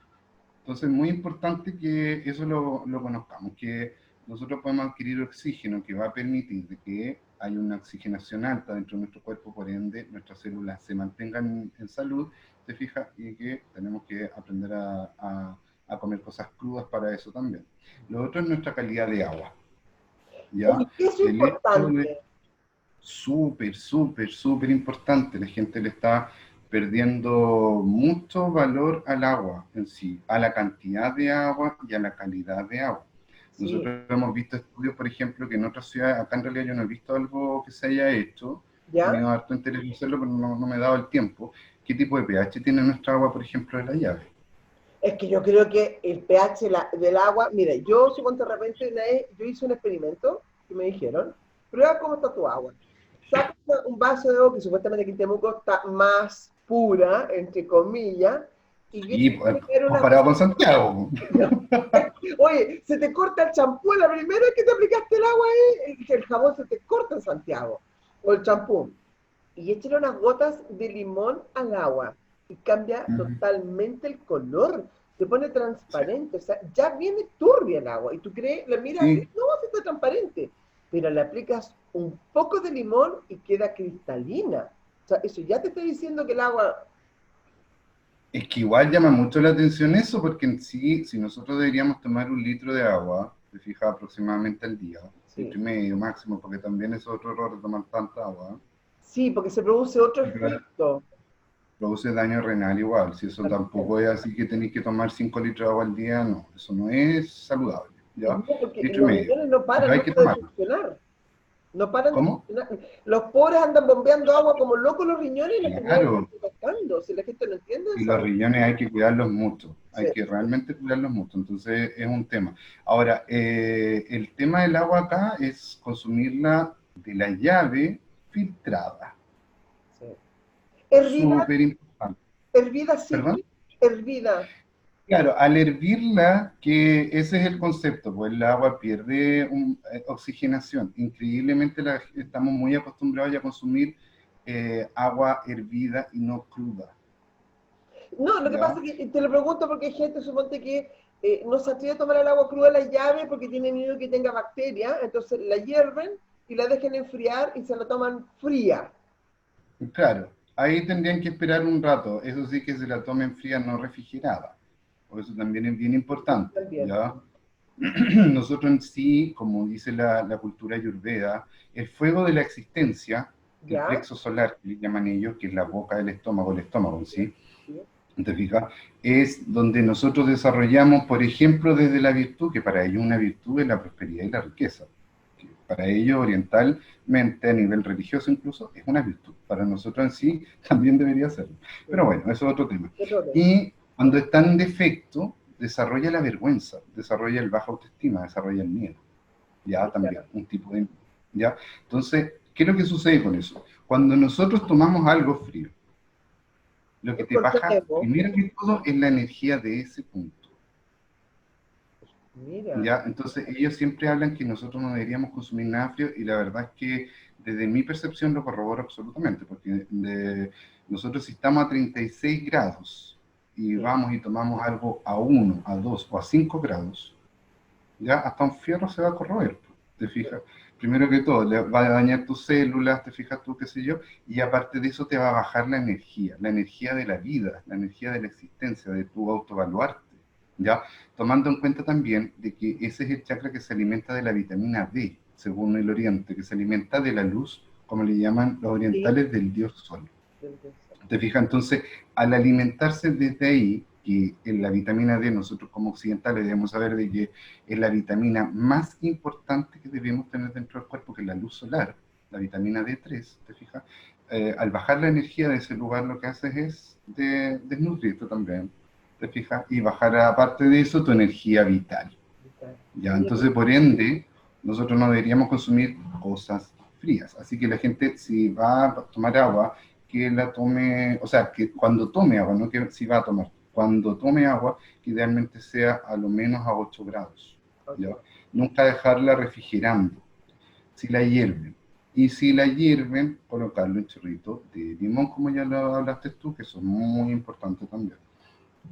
Speaker 2: Entonces, es muy importante que eso lo conozcamos, que nosotros podemos adquirir oxígeno que va a permitir de que haya una oxigenación alta dentro de nuestro cuerpo, por ende, nuestras células se mantengan en salud, te fijas, y que tenemos que aprender a comer cosas crudas para eso también. Lo otro es nuestra calidad de agua,
Speaker 1: uy,
Speaker 2: ¿ya?
Speaker 1: eso es
Speaker 2: El hecho de,
Speaker 1: importante.
Speaker 2: súper, súper, súper importante. La gente le está perdiendo mucho valor al agua en sí, a la cantidad de agua y a la calidad de agua.
Speaker 1: Sí,
Speaker 2: Nosotros hemos visto estudios, por ejemplo, que en otras ciudades, acá en realidad yo no he visto algo que se haya hecho, he
Speaker 1: ¿ya?
Speaker 2: tenido harto interés en hacerlo, pero no me he dado el tiempo. ¿Qué tipo de pH tiene nuestra agua, por ejemplo, de la llave?
Speaker 1: Es que yo creo que el pH del agua, mira, yo supongo de repente, yo hice un experimento que me dijeron, prueba cómo está tu agua. Saca un vaso de agua que supuestamente aquí en Temuco está más pura, entre comillas, y yo
Speaker 2: Y
Speaker 1: te
Speaker 2: pues,
Speaker 1: poner unas
Speaker 2: comparado con Santiago.
Speaker 1: Oye, se te corta el champú la primera vez que te aplicaste el agua ahí, el jabón se te corta en Santiago, o el champú. Y échale unas gotas de limón al agua y cambia
Speaker 2: Ujú.
Speaker 1: totalmente el color. Se pone
Speaker 2: Sí,
Speaker 1: transparente, o sea, ya viene turbia el agua. Y tú crees, la miras así,
Speaker 2: sí.
Speaker 1: no, sí está transparente. Pero le aplicas un poco de limón y queda cristalina. O sea, eso ya te está diciendo que el agua...
Speaker 2: Es que igual llama mucho la atención eso, porque en sí, si nosotros deberíamos tomar 1 litro de agua, te fijas aproximadamente al día,
Speaker 1: Sí,
Speaker 2: 1,5 litros máximo, porque también es otro error de tomar tanta agua,
Speaker 1: sí, porque se produce otro
Speaker 2: y
Speaker 1: efecto
Speaker 2: produce daño renal igual. Si eso
Speaker 1: también.
Speaker 2: tampoco es así que tenéis que tomar 5 litros de agua al día, no, eso no es saludable, ¿ya?
Speaker 1: No, porque
Speaker 2: Litro y
Speaker 1: los
Speaker 2: medio,
Speaker 1: riñones no
Speaker 2: pero
Speaker 1: paran
Speaker 2: hay que
Speaker 1: nunca de
Speaker 2: tomarlo.
Speaker 1: funcionar. No paran de
Speaker 2: ¿Cómo?
Speaker 1: funcionar. Los pobres andan bombeando agua como locos los riñones y los riñones
Speaker 2: Claro,
Speaker 1: están pescando. Si la gente no entiende
Speaker 2: y los
Speaker 1: eso.
Speaker 2: riñones hay que cuidarlos mucho,
Speaker 1: Sí.
Speaker 2: hay que realmente cuidarlos mucho, entonces es un tema. Ahora, el tema del agua acá es consumirla de la llave filtrada,
Speaker 1: Sí. Hervida,
Speaker 2: súper importante.
Speaker 1: hervida
Speaker 2: ¿Perdón?
Speaker 1: simple, hervida.
Speaker 2: Claro, al hervirla, que ese es el concepto, pues el agua pierde oxigenación. Increíblemente estamos muy acostumbrados ya a consumir agua hervida y no cruda,
Speaker 1: No, lo que pasa
Speaker 2: ¿ya?
Speaker 1: es que te lo pregunto porque hay gente, suponte que no se atreve a tomar el agua cruda de la llave porque tiene miedo que tenga bacterias, entonces la hierven y la dejan enfriar y se la toman fría.
Speaker 2: Claro, ahí tendrían que esperar un rato. Eso sí que se la tomen fría, no refrigerada. Por eso también es bien importante,
Speaker 1: También.
Speaker 2: ¿ya? Nosotros en sí, como dice la cultura ayurveda, el fuego de la existencia, el
Speaker 1: ¿Ya?
Speaker 2: plexo solar, que le llaman ellos, que es la boca del estómago, el estómago en sí,
Speaker 1: Sí.
Speaker 2: ¿te fijas? Es donde nosotros desarrollamos, por ejemplo, desde la virtud, que para ellos una virtud es la prosperidad y la riqueza. Que para ellos, orientalmente, a nivel religioso incluso, es una virtud. Para nosotros en sí también debería serlo. Pero
Speaker 1: Sí.
Speaker 2: bueno, eso es otro tema.
Speaker 1: Otro tema.
Speaker 2: Y cuando está en defecto, desarrolla la vergüenza, desarrolla el baja autoestima, desarrolla el miedo. Ya también, un tipo de... ¿Ya? Entonces, ¿qué es lo que sucede con eso? Cuando nosotros tomamos algo frío, lo que te baja,
Speaker 1: Encontremos.
Speaker 2: primero que todo, es la energía de ese punto.
Speaker 1: Mira.
Speaker 2: ¿Ya? Entonces, ellos siempre hablan que nosotros no deberíamos consumir nada frío y la verdad es que desde mi percepción lo corroboro absolutamente, porque nosotros si estamos a 36 grados y
Speaker 1: Sí.
Speaker 2: vamos y tomamos algo a 1, a 2 o a 5 grados, ya hasta un fierro se va a corroer, ¿te fijas? Primero que todo, le va a dañar tus células, te fijas tú, qué sé yo, y aparte de eso te va a bajar la energía de la vida, la energía de la existencia, de tu autoevaluarte, ¿ya? Tomando en cuenta también de que ese es el chakra que se alimenta de la vitamina D, según el oriente, que se alimenta de la luz, como le llaman los
Speaker 1: Sí.
Speaker 2: orientales, del dios sol. ¿Te fijas? Entonces, al alimentarse desde ahí, que en la vitamina D, nosotros como occidentales debemos saber de que es la vitamina más importante que debemos tener dentro del cuerpo, que es la luz solar, la vitamina D3, ¿te fijas? Al bajar la energía de ese lugar, lo que hace es desnutrirte también. ¿te fijas? Y bajar aparte de eso tu energía vital. Ya, entonces por ende, nosotros no deberíamos consumir cosas frías. Así que la gente, si va a tomar agua, que la tome, o sea, que cuando tome agua, no que si va a tomar, cuando tome agua, que idealmente sea a lo menos a 8 grados. ¿Ya?
Speaker 1: Okay.
Speaker 2: Nunca dejarla refrigerando. Si la hierven. Y si la hierven, colocarle un chorrito de limón, como ya lo hablaste tú, que eso es muy importante también.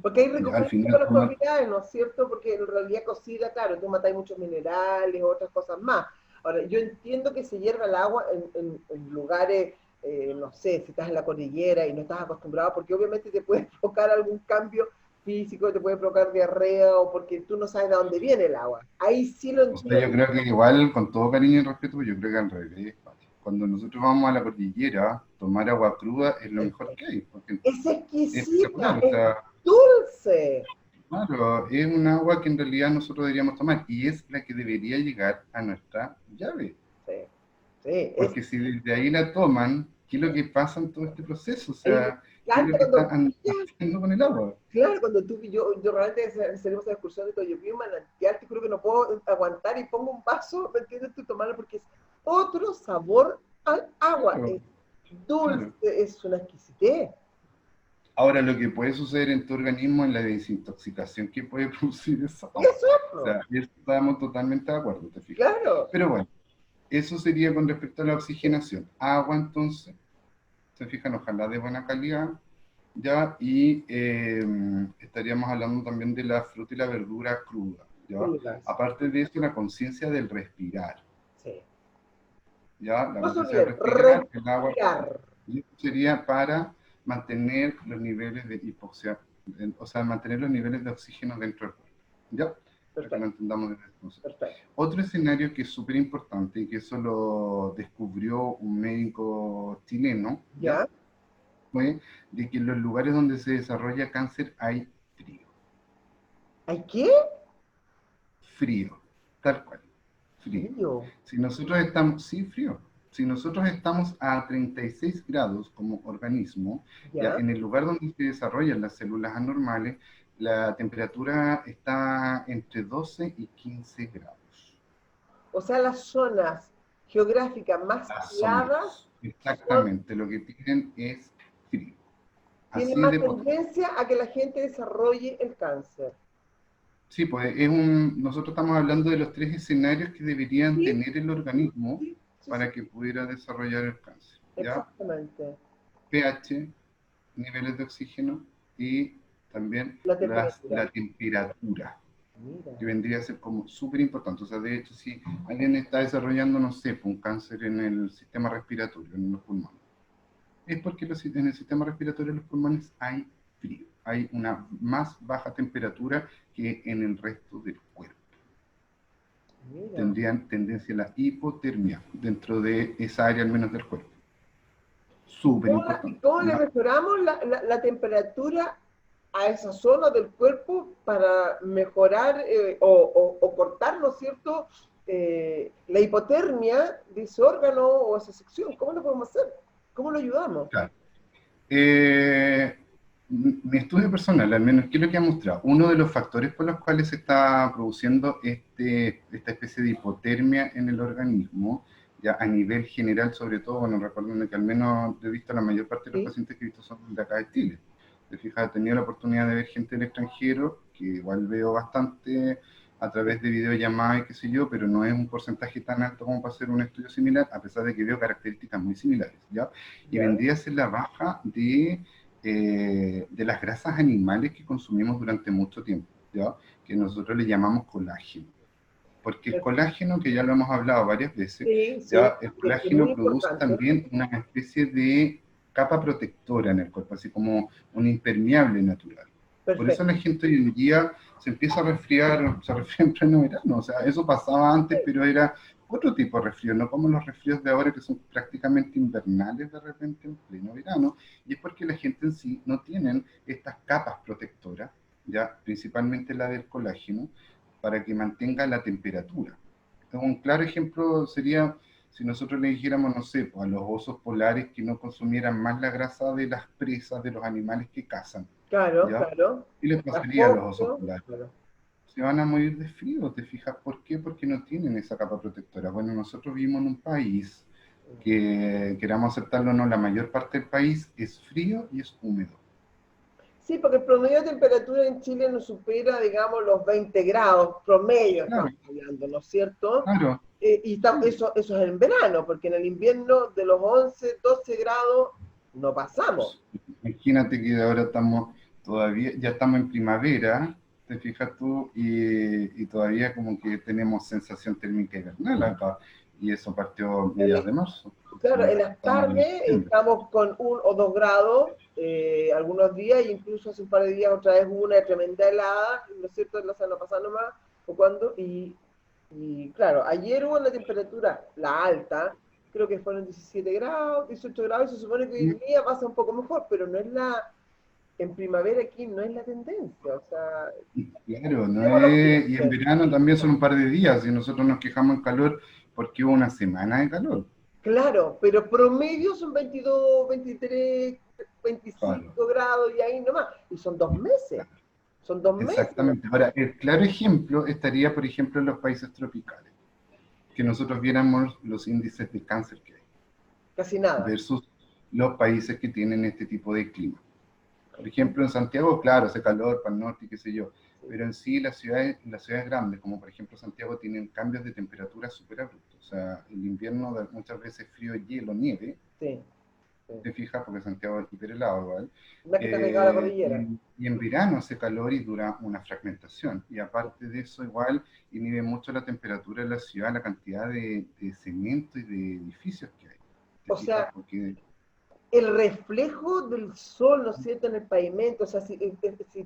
Speaker 1: Porque ahí
Speaker 2: Ya, al
Speaker 1: recuperas
Speaker 2: final,
Speaker 1: todas las
Speaker 2: tomar,
Speaker 1: propiedades, ¿no es cierto? Porque en realidad cocida, claro, tú matáis muchos minerales, otras cosas más. Ahora, yo entiendo que se hierva el agua en lugares, no sé, si estás en la cordillera y no estás acostumbrado, porque obviamente te puede provocar algún cambio físico, te puede provocar diarrea o porque tú no sabes de dónde viene el agua. Ahí sí lo
Speaker 2: o sea, yo
Speaker 1: entiendo.
Speaker 2: creo que igual, con todo cariño y respeto, yo creo que al revés. Cuando nosotros vamos a la cordillera, tomar agua cruda es lo mejor que hay, porque
Speaker 1: Es
Speaker 2: es
Speaker 1: exquisita,
Speaker 2: espectacular. O
Speaker 1: es
Speaker 2: sea,
Speaker 1: dulce.
Speaker 2: claro, es un agua que en realidad nosotros deberíamos tomar y es la que debería llegar a nuestra llave.
Speaker 1: Sí, sí, es,
Speaker 2: Porque si desde ahí la toman, ¿qué es lo que pasa en todo este proceso? O
Speaker 1: a mí me
Speaker 2: sea, ¿qué es lo
Speaker 1: encanta
Speaker 2: que
Speaker 1: cuando
Speaker 2: están
Speaker 1: pillas.
Speaker 2: haciendo con el agua?
Speaker 1: Claro, cuando tú y yo realmente salimos a la excursión de Toyopí, un manantial, te juro que no puedo aguantar y pongo un vaso, ¿me entiendes? Tú tomarlo porque es otro sabor al agua,
Speaker 2: Claro,
Speaker 1: es dulce,
Speaker 2: claro.
Speaker 1: es una exquisitez.
Speaker 2: Ahora, lo que puede suceder en tu organismo es la desintoxicación que puede producir esa agua.
Speaker 1: Eso,
Speaker 2: O sea, eso estamos totalmente de acuerdo, te fijas.
Speaker 1: claro.
Speaker 2: Pero bueno, eso sería con respecto a la oxigenación. Agua, entonces, se fijan, ojalá de buena calidad, ¿ya? Y estaríamos hablando también de la fruta y la verdura cruda, ¿ya?
Speaker 1: Crudas,
Speaker 2: Aparte de eso, la conciencia del respirar,
Speaker 1: sí.
Speaker 2: ¿ya? La
Speaker 1: Paso
Speaker 2: conciencia de
Speaker 1: bien,
Speaker 2: respirar, el agua,
Speaker 1: respirar.
Speaker 2: y eso sería para mantener los niveles de hipoxia, o sea, mantener los niveles de oxígeno dentro del cuerpo, ¿ya? Para que lo
Speaker 1: Perfecto,
Speaker 2: entendamos desde este concepto.
Speaker 1: perfecto.
Speaker 2: Otro escenario que es súper importante y que eso lo descubrió un médico chileno, ¿ya?
Speaker 1: ¿Ya?
Speaker 2: Fue de que en los lugares donde se desarrolla cáncer hay frío.
Speaker 1: ¿Hay qué?
Speaker 2: Frío, tal cual, frío.
Speaker 1: Frío.
Speaker 2: Si nosotros estamos, sí, frío. Si nosotros estamos a 36 grados como organismo, ya
Speaker 1: ¿Ya?
Speaker 2: en el lugar donde se desarrollan las células anormales, la temperatura está entre 12 y 15 grados.
Speaker 1: O sea, las zonas geográficas más
Speaker 2: Las
Speaker 1: heladas
Speaker 2: zonas,
Speaker 1: son
Speaker 2: exactamente, lo que tienen es frío.
Speaker 1: tiene
Speaker 2: Así
Speaker 1: más
Speaker 2: de potente.
Speaker 1: tendencia a que la gente desarrolle el cáncer.
Speaker 2: Sí, pues nosotros estamos hablando de los tres escenarios que deberían
Speaker 1: Sí,
Speaker 2: tener el organismo
Speaker 1: sí, sí, sí,
Speaker 2: para que pudiera desarrollar el cáncer, ¿ya?
Speaker 1: exactamente.
Speaker 2: pH, niveles de oxígeno y también
Speaker 1: La
Speaker 2: la
Speaker 1: temperatura.
Speaker 2: temperatura, que
Speaker 1: Mira,
Speaker 2: vendría a ser como súper importante. O sea, de hecho, si alguien está desarrollando, no sé, un cáncer en el sistema respiratorio, en los pulmones, es porque en el sistema respiratorio de los pulmones hay frío, hay una más baja temperatura que en el resto del cuerpo.
Speaker 1: mira.
Speaker 2: Tendrían tendencia a la hipotermia dentro de esa área al menos del cuerpo.
Speaker 1: ¿Y
Speaker 2: Súper
Speaker 1: y
Speaker 2: importante.
Speaker 1: cómo le
Speaker 2: ¿Ya?
Speaker 1: mejoramos la temperatura a esa zona del cuerpo para mejorar o cortar, ¿no es cierto?, la hipotermia de ese órgano o esa sección. ¿Cómo lo podemos hacer? ¿Cómo lo ayudamos?
Speaker 2: Claro. Eh, Mi estudio personal, al menos, ¿qué es lo que ha mostrado? Uno de los factores por los cuales se está produciendo esta especie de hipotermia en el organismo, ya a nivel general, sobre todo, bueno, recuerden que al menos he visto la mayor parte de los
Speaker 1: ¿Sí?
Speaker 2: pacientes que he visto son de acá de Chile. De fijas, he tenido la oportunidad de ver gente del extranjero, que igual veo bastante a través de videollamadas y qué sé yo, pero no es un porcentaje tan alto como para hacer un estudio similar, a pesar de que veo características muy similares, ¿ya? Y
Speaker 1: ¿Ya?
Speaker 2: vendría a ser la baja de las grasas animales que consumimos durante mucho tiempo, ¿ya? Que nosotros le llamamos colágeno. Porque el colágeno, que ya lo hemos hablado varias veces,
Speaker 1: Sí, sí,
Speaker 2: ya el
Speaker 1: que es muy
Speaker 2: colágeno produce
Speaker 1: importante.
Speaker 2: también una especie de capa protectora en el cuerpo, así como un impermeable natural. Por eso
Speaker 1: Perfecto.
Speaker 2: la gente hoy en día se empieza a resfriar, se resfría en pleno verano. O sea, eso pasaba antes, pero era otro tipo de resfrío, no como los resfríos de ahora que son prácticamente invernales de repente en pleno verano. Y es porque la gente en sí no tienen estas capas protectoras, ya principalmente la del colágeno, para que mantenga la temperatura. Entonces, un claro ejemplo sería si nosotros le dijéramos, no sé, pues, a los osos polares que no consumieran más la grasa de las presas de los animales que cazan,
Speaker 1: Claro,
Speaker 2: ¿ya?
Speaker 1: claro.
Speaker 2: ¿Qué les
Speaker 1: Las
Speaker 2: pasaría a los osos
Speaker 1: fotos,
Speaker 2: polares?
Speaker 1: claro.
Speaker 2: Se van a morir de frío, ¿te fijas por qué? Porque no tienen esa capa protectora. Bueno, nosotros vivimos en un país que, queramos aceptarlo o no, la mayor parte del país es frío y es húmedo.
Speaker 1: Sí, porque el promedio de temperatura en Chile no supera, digamos, los 20 grados, promedio
Speaker 2: Claro,
Speaker 1: estamos hablando, ¿no es cierto?
Speaker 2: claro.
Speaker 1: Eso es en verano, porque en el invierno de los 11, 12 grados no pasamos.
Speaker 2: Imagínate que ahora estamos todavía, ya estamos en primavera, te fijas tú, y todavía como que tenemos sensación térmica invernal acá, y eso partió a
Speaker 1: En
Speaker 2: mediados
Speaker 1: la-
Speaker 2: de marzo.
Speaker 1: claro, en
Speaker 2: Ya
Speaker 1: las
Speaker 2: estamos en
Speaker 1: tardes
Speaker 2: septiembre.
Speaker 1: estamos con 1 o 2 grados, algunos días, e incluso hace un par de días otra vez hubo una tremenda helada, ¿no es cierto?, la semana pasada nomás, o cuando, y claro, ayer hubo la temperatura, la alta, creo que fueron 17 grados, 18 grados, y se supone que hoy día pasa un poco mejor, pero no es en primavera aquí no es la tendencia, o sea,
Speaker 2: Claro, no
Speaker 1: tenemos los
Speaker 2: es, y en
Speaker 1: grises.
Speaker 2: verano también son un par de días, y nosotros nos quejamos en calor porque hubo una semana de calor.
Speaker 1: Claro, pero promedio son 22, 23,
Speaker 2: Claro,
Speaker 1: 25 grados y ahí nomás. Y
Speaker 2: claro,
Speaker 1: son 2 meses.
Speaker 2: exactamente. Ahora, el claro ejemplo estaría, por ejemplo, en los países tropicales, que nosotros viéramos los índices de cáncer que hay,
Speaker 1: Casi nada.
Speaker 2: versus los países que tienen este tipo de clima. Por ejemplo, en Santiago, claro, hace calor para el norte y qué sé yo,
Speaker 1: Sí,
Speaker 2: pero en sí las ciudades grandes, como por ejemplo Santiago, tienen cambios de temperatura súper abruptos. O sea, el invierno muchas veces frío, hielo, nieve,
Speaker 1: sí, sí.
Speaker 2: te fijas, porque Santiago es hiperhelado igual.
Speaker 1: No es que está pegado a la cordillera.
Speaker 2: Y en verano hace calor y dura una fragmentación. Y aparte de eso, igual inhibe mucho la temperatura de la ciudad, la cantidad de cemento y de edificios que hay. ¿Te
Speaker 1: O
Speaker 2: fijas?
Speaker 1: sea,
Speaker 2: Porque,
Speaker 1: el reflejo del sol, ¿no es cierto?, en el pavimento, o sea, si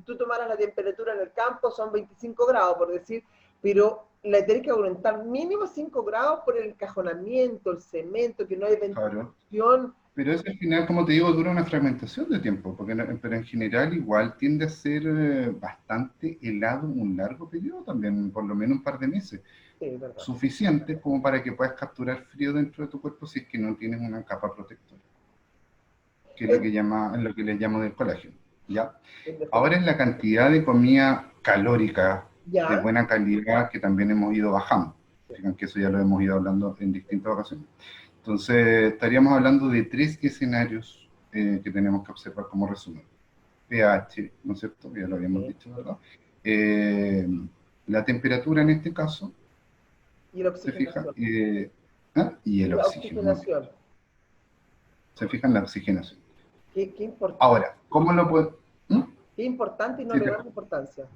Speaker 1: tú tomaras la temperatura en el campo son 25 grados, por decir, pero la tenés que aumentar mínimo 5 grados por el encajonamiento, el cemento, que no hay
Speaker 2: claro,
Speaker 1: ventilación.
Speaker 2: pero eso al final, como te digo, dura una fragmentación de tiempo, porque pero en general igual tiende a ser bastante helado un largo periodo también, por lo menos un par de meses,
Speaker 1: Sí, es verdad.
Speaker 2: suficiente como para que puedas capturar frío dentro de tu cuerpo si es que no tienes una capa protectora, que es lo
Speaker 1: En-
Speaker 2: que lo que le llamo del colágeno, ¿ya? Ahora es
Speaker 1: definitivamente.
Speaker 2: la cantidad de comida calórica de
Speaker 1: Ya,
Speaker 2: buena calidad que también hemos ido bajando.
Speaker 1: sí,
Speaker 2: Fíjense que eso ya lo hemos ido hablando en distintas ocasiones. Entonces, estaríamos hablando de tres escenarios que tenemos que observar como resumen. pH, ¿no es cierto? Ya lo habíamos
Speaker 1: sí.
Speaker 2: dicho, ¿verdad? Eh, la temperatura en este caso,
Speaker 1: Y la
Speaker 2: ¿se fija?
Speaker 1: oxigenación.
Speaker 2: Y
Speaker 1: Y
Speaker 2: el
Speaker 1: la
Speaker 2: oxígeno, muy bien.
Speaker 1: oxigenación.
Speaker 2: ¿Se fijan? La oxigenación.
Speaker 1: Qué importante,
Speaker 2: Ahora, ¿cómo lo puedo...? ¿Mm?
Speaker 1: qué importante y no
Speaker 2: Sí,
Speaker 1: le damos importancia.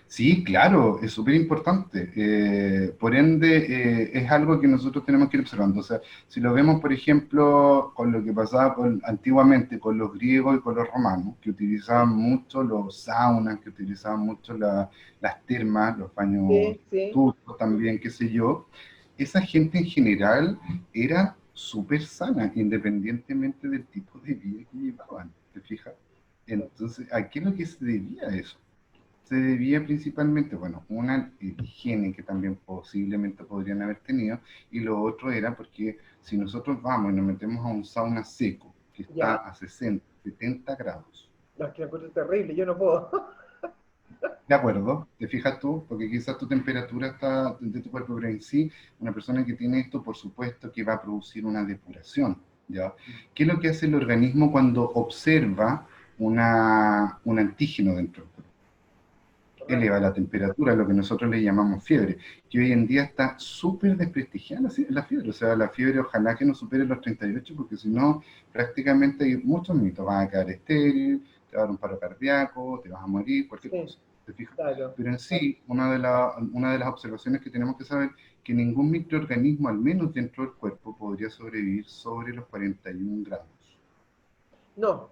Speaker 2: sí, claro, es súper importante. Por ende, es algo que nosotros tenemos que ir observando. O sea, si lo vemos, por ejemplo, con lo que pasaba antiguamente con los griegos y con los romanos, que utilizaban mucho los saunas, que utilizaban mucho las termas, los baños
Speaker 1: Sí, sí.
Speaker 2: turcos también, qué sé yo, esa gente en general era súper sana, independientemente del tipo de vida que llevaban. ¿Te fijas? Entonces, ¿a qué es lo que se debía eso? Se debía principalmente, bueno, una higiene que también posiblemente podrían haber tenido, y lo otro era porque si nosotros vamos y nos metemos a un sauna seco, que está
Speaker 1: Ya.
Speaker 2: a 60, 70 grados,
Speaker 1: No, es que la cosa es terrible, yo no puedo.
Speaker 2: ¿de acuerdo? ¿Te fijas tú? Porque quizás tu temperatura está de tu cuerpo, pero en sí, una persona que tiene esto, por supuesto que va a producir una depuración, ¿ya? ¿Qué es lo que hace el organismo cuando observa un antígeno dentro del cuerpo?
Speaker 1: Correcto.
Speaker 2: Eleva la temperatura, lo que nosotros le llamamos fiebre, que hoy en día está súper desprestigiada la fiebre. O sea, la fiebre ojalá que no supere los 38, porque si no, prácticamente hay muchos mitos. Vas a quedar estéril, te va a dar un paro cardíaco, te vas a morir, cualquier
Speaker 1: Sí,
Speaker 2: cosa. ¿Te fijas?
Speaker 1: claro.
Speaker 2: Pero en sí, una de las observaciones que tenemos que saber que ningún microorganismo, al menos dentro del cuerpo, podría sobrevivir sobre los 41 grados.
Speaker 1: No,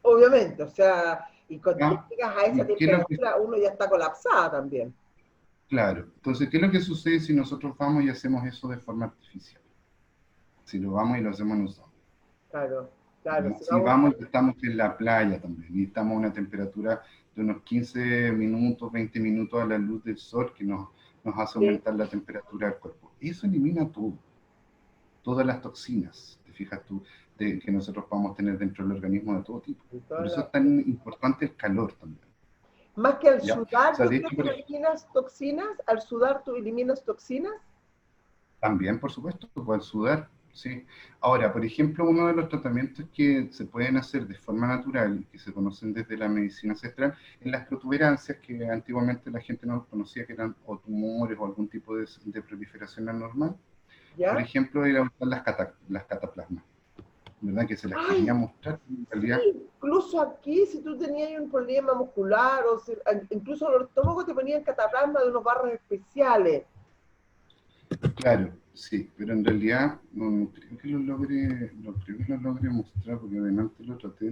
Speaker 1: obviamente, o sea, y cuando ya
Speaker 2: ¿Ya?
Speaker 1: llegas a esa
Speaker 2: ¿Y qué es lo que
Speaker 1: temperatura, uno ya está colapsada también.
Speaker 2: Claro. Entonces, ¿qué es lo que sucede si nosotros vamos y hacemos eso de forma artificial? Si lo vamos y lo hacemos en un sauna.
Speaker 1: Claro, claro,
Speaker 2: ¿Ya?
Speaker 1: si
Speaker 2: Si
Speaker 1: vamos,
Speaker 2: vamos y estamos en la playa también, y estamos a una temperatura de unos 15 minutos, 20 minutos a la luz del sol, que nos hace
Speaker 1: sí,
Speaker 2: aumentar la temperatura del cuerpo. Eso elimina todo. todas las toxinas, te fijas tú, que nosotros podamos tener dentro del organismo de todo tipo. Por eso es tan importante el calor también.
Speaker 1: Más que al
Speaker 2: ¿Ya?
Speaker 1: sudar,
Speaker 2: O sea,
Speaker 1: yo
Speaker 2: de
Speaker 1: creo
Speaker 2: hecho,
Speaker 1: que eliminas toxinas. Al sudar tú eliminas toxinas.
Speaker 2: también, por supuesto, pueden sudar, sí. Ahora, por ejemplo, uno de los tratamientos que se pueden hacer de forma natural, que se conocen desde la medicina ancestral, es las protuberancias que antiguamente la gente no conocía, que eran o tumores o algún tipo de proliferación anormal. Por
Speaker 1: ¿Ya?
Speaker 2: ejemplo, era usar las cataplasmas, ¿verdad? Que se las quería
Speaker 1: Ay,
Speaker 2: mostrar, en realidad.
Speaker 1: sí, incluso aquí, si tú tenías un problema muscular o incluso los estómagos te ponían cataplasma de unos barros especiales.
Speaker 2: Claro, sí, pero en realidad no creo que lo logre, no creo que lo logre mostrar, porque adelante lo traté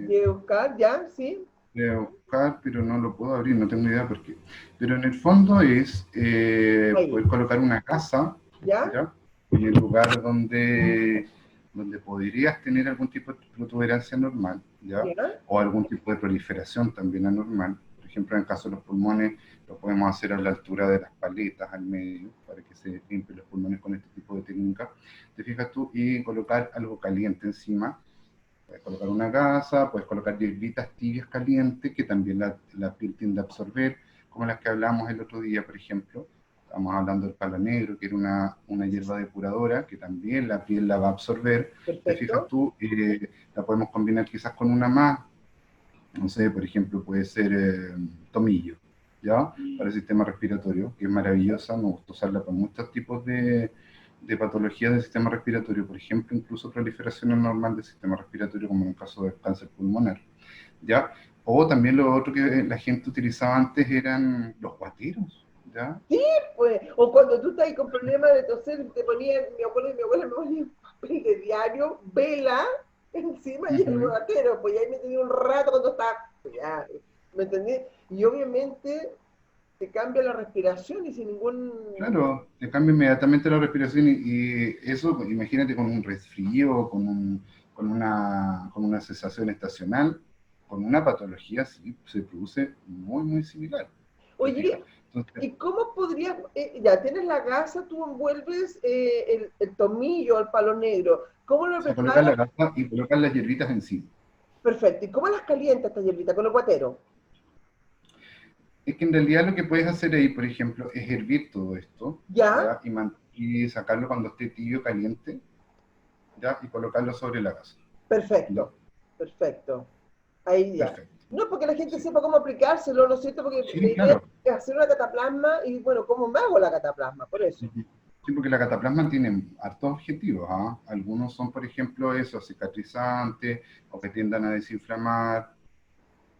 Speaker 1: De buscar, ¿ya? ¿Sí?
Speaker 2: de buscar, pero no lo puedo abrir, no tengo idea por qué. Pero en el fondo es
Speaker 1: Ahí,
Speaker 2: poder colocar una casa,
Speaker 1: ¿ya?
Speaker 2: ¿ya? En el lugar donde podrías tener algún tipo de protuberancia normal, ¿ya?
Speaker 1: ¿Ya?
Speaker 2: O algún tipo de proliferación también anormal. Por ejemplo, en el caso de los pulmones, lo podemos hacer a la altura de las paletas, al medio, para que se limpien los pulmones con este tipo de técnica. Te fijas tú, y colocar algo caliente encima. Puedes colocar una gasa, puedes colocar hierbitas tibias calientes, que también la piel tiende a absorber, como las que hablamos el otro día, por ejemplo. Estamos hablando del palo negro, que era una hierba depuradora, que también la piel la va a absorber. Te fijas
Speaker 1: Perfecto.
Speaker 2: tú, la podemos combinar quizás con una más, no sé, por ejemplo, puede ser tomillo, ¿ya? Para el sistema respiratorio, que es maravillosa, me gusta usarla para muchos tipos de patologías del sistema respiratorio, por ejemplo, incluso proliferación anormal del sistema respiratorio, como en el caso del cáncer pulmonar, ¿ya? O también lo otro que la gente utilizaba antes eran los guateros, ¿ya?
Speaker 1: Sí, pues, o cuando tú estás ahí con problemas de toser, te ponían, mi abuelo y mi abuela me ponían un papel de diario, vela, encima y el
Speaker 2: Ujú.
Speaker 1: guatero, pues y ahí me tenía un rato cuando estaba, pues, ya, ¿me entendí? Y obviamente te cambia la respiración y sin ningún...
Speaker 2: Claro, te cambia inmediatamente la respiración y eso, imagínate con un resfrío, con una cesación estacional, con una patología así, se produce muy, muy similar, ¿te fijas?
Speaker 1: Oye,
Speaker 2: Entonces,
Speaker 1: ¿y cómo podrías, ya tienes la gasa, tú envuelves el tomillo, el palo negro, ¿cómo lo
Speaker 2: se coloca la
Speaker 1: preparas?
Speaker 2: gasa y colocan las hierbitas encima.
Speaker 1: Perfecto, ¿y cómo las calientas esta hierbita? Con el guatero,
Speaker 2: Es que en realidad lo que puedes hacer ahí, por ejemplo, es hervir todo esto,
Speaker 1: ¿ya?
Speaker 2: ¿ya? Y sacarlo cuando esté tibio, caliente, ¿ya? Y colocarlo sobre la gasa, ¿ya?
Speaker 1: Perfecto, perfecto. Ahí ya.
Speaker 2: Perfecto.
Speaker 1: No porque la gente
Speaker 2: Sí,
Speaker 1: sepa cómo aplicárselo, ¿no es cierto? Porque la
Speaker 2: sí,
Speaker 1: idea
Speaker 2: claro.
Speaker 1: es hacer una cataplasma y, bueno, ¿cómo me hago la cataplasma? Por eso.
Speaker 2: Ujú. Sí, porque la cataplasma tiene hartos objetivos, ¿ah? Algunos son, por ejemplo, eso, cicatrizantes o que tiendan a desinflamar,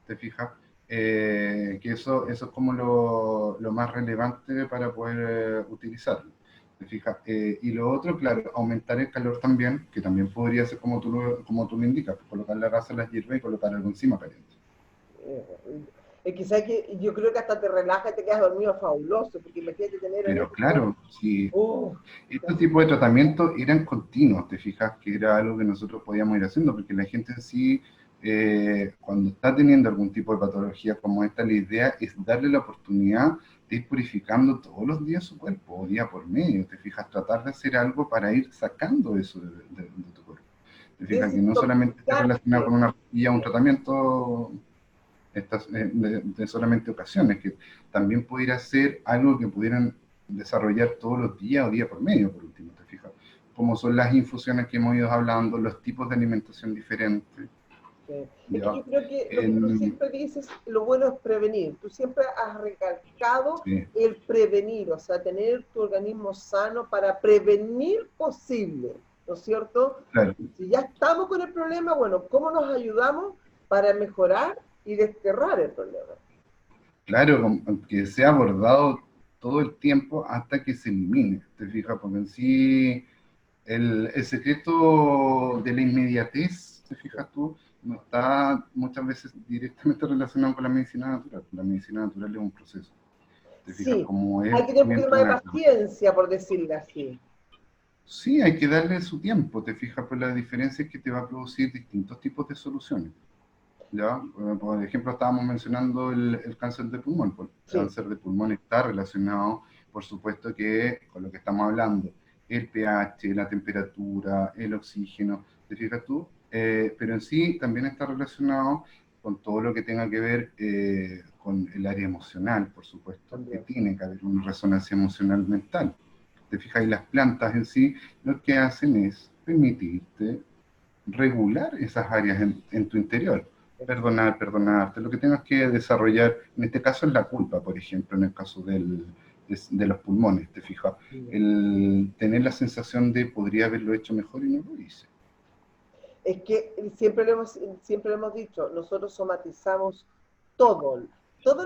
Speaker 2: ¿te fijas? Que eso es como lo más relevante para poder utilizarlo, ¿te fijas? Y lo otro, claro, aumentar el calor también, que también podría ser como tú lo indicas, pues, colocar la gasa en las hierbas y colocar algo encima caliente.
Speaker 1: Quizás que yo creo que hasta te relaja y te quedas dormido fabuloso, porque imagínate tener en
Speaker 2: Pero
Speaker 1: ese lugar.
Speaker 2: claro, si
Speaker 1: ¡Uh!
Speaker 2: estos tipos de tratamientos eran continuos, te fijas que era algo que nosotros podíamos ir haciendo, porque la gente en sí, cuando está teniendo algún tipo de patología como esta, la idea es darle la oportunidad de ir purificando todos los días su cuerpo, o día por medio, te fijas, tratar de hacer algo para ir sacando eso de tu cuerpo. Te fijas que no solamente esté relacionado
Speaker 1: Desintoxicarte.
Speaker 2: con una pastilla o un tratamiento de solamente ocasiones, que también pudiera ser algo que pudieran desarrollar todos los días o día por medio, por último, te fijas. Como son las infusiones que hemos ido hablando, los tipos de alimentación diferentes,
Speaker 1: Sí. Es que
Speaker 2: ¿ya?
Speaker 1: yo creo que lo que tú
Speaker 2: En,
Speaker 1: siempre dices, lo bueno es prevenir. Tú siempre has recalcado
Speaker 2: sí,
Speaker 1: el prevenir, o sea, tener tu organismo sano para prevenir posible, ¿no es cierto?
Speaker 2: claro,
Speaker 1: Si ya estamos con el problema, bueno, ¿cómo nos ayudamos para mejorar y desterrar el problema?
Speaker 2: claro, que sea abordado todo el tiempo hasta que se elimine, te fijas, porque en sí el secreto de la inmediatez, te
Speaker 1: Sí.
Speaker 2: fijas tú, no está muchas veces directamente relacionado con la medicina natural. La medicina natural es un proceso. Te fijas
Speaker 1: Sí,
Speaker 2: cómo es
Speaker 1: hay que tener un poquito
Speaker 2: realmente
Speaker 1: más de
Speaker 2: una...
Speaker 1: paciencia, por decirlo así.
Speaker 2: Sí, hay que darle su tiempo, te fijas, pero la diferencia es que te va a producir distintos tipos de soluciones. ¿Ya? Por ejemplo, estábamos mencionando el cáncer de pulmón. Pues el
Speaker 1: Sí,
Speaker 2: cáncer de pulmón está relacionado, por supuesto, que con lo que estamos hablando. el pH, la temperatura, el oxígeno, ¿te fijas tú? Pero en sí también está relacionado con todo lo que tenga que ver con el área emocional, por supuesto, que
Speaker 1: También.
Speaker 2: tiene que haber una resonancia emocional mental. Te fijas, y las plantas en sí lo que hacen es permitirte regular esas áreas en tu interior. Perdonar, perdonarte, lo que tengas que desarrollar, en este caso es la culpa, por ejemplo, en el caso de los pulmones, te fijas, el tener la sensación de podría haberlo hecho mejor y no lo hice.
Speaker 1: Es que siempre lo hemos dicho, nosotros somatizamos todas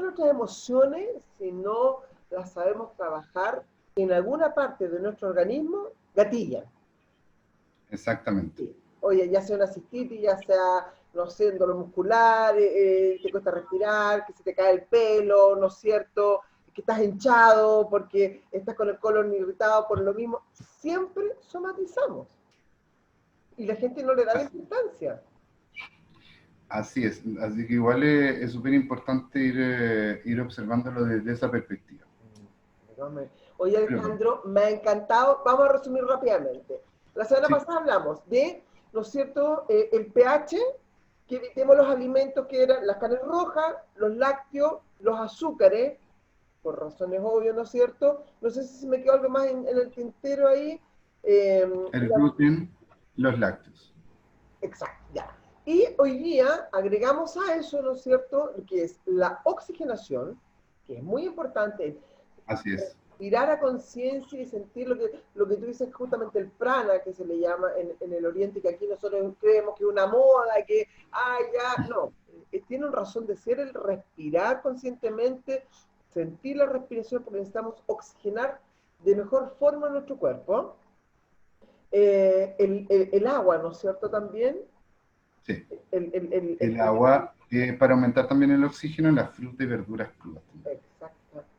Speaker 1: nuestras emociones, si no las sabemos trabajar en alguna parte de nuestro organismo, gatillan.
Speaker 2: Exactamente.
Speaker 1: Sí. Oye, ya sea una cistitis, ya sea, no sé, un dolor muscular, te cuesta respirar, que se te cae el pelo, ¿no es cierto? Que estás hinchado porque estás con el colon irritado por lo mismo. Siempre somatizamos. Y la gente no le da la importancia.
Speaker 2: Así es, así que igual es súper importante ir observándolo desde esa perspectiva.
Speaker 1: Oye,
Speaker 2: Pero,
Speaker 1: Alejandro, me ha encantado. Vamos a resumir rápidamente. La semana
Speaker 2: sí,
Speaker 1: pasada hablamos de, ¿no es cierto?, el pH, que evitemos los alimentos que eran las carnes rojas, los lácteos, los azúcares, por razones obvias, ¿no es cierto? No sé si se me quedó algo más en el tintero ahí. Eh,
Speaker 2: el
Speaker 1: la-
Speaker 2: gluten, los lácteos.
Speaker 1: exacto, ya. Y hoy día agregamos a eso, ¿no es cierto?, que es la oxigenación, que es muy importante.
Speaker 2: Así es.
Speaker 1: Mirar a conciencia y sentir lo que tú dices, justamente el prana, que se le llama en el oriente, que aquí nosotros creemos que es una moda, que, ya, no, tiene una razón de ser el respirar conscientemente, sentir la respiración, porque necesitamos oxigenar de mejor forma nuestro cuerpo. El agua, ¿no es cierto? También,
Speaker 2: Sí.
Speaker 1: el
Speaker 2: El agua, para aumentar también el oxígeno, las frutas y verduras crudas también.
Speaker 1: exactamente,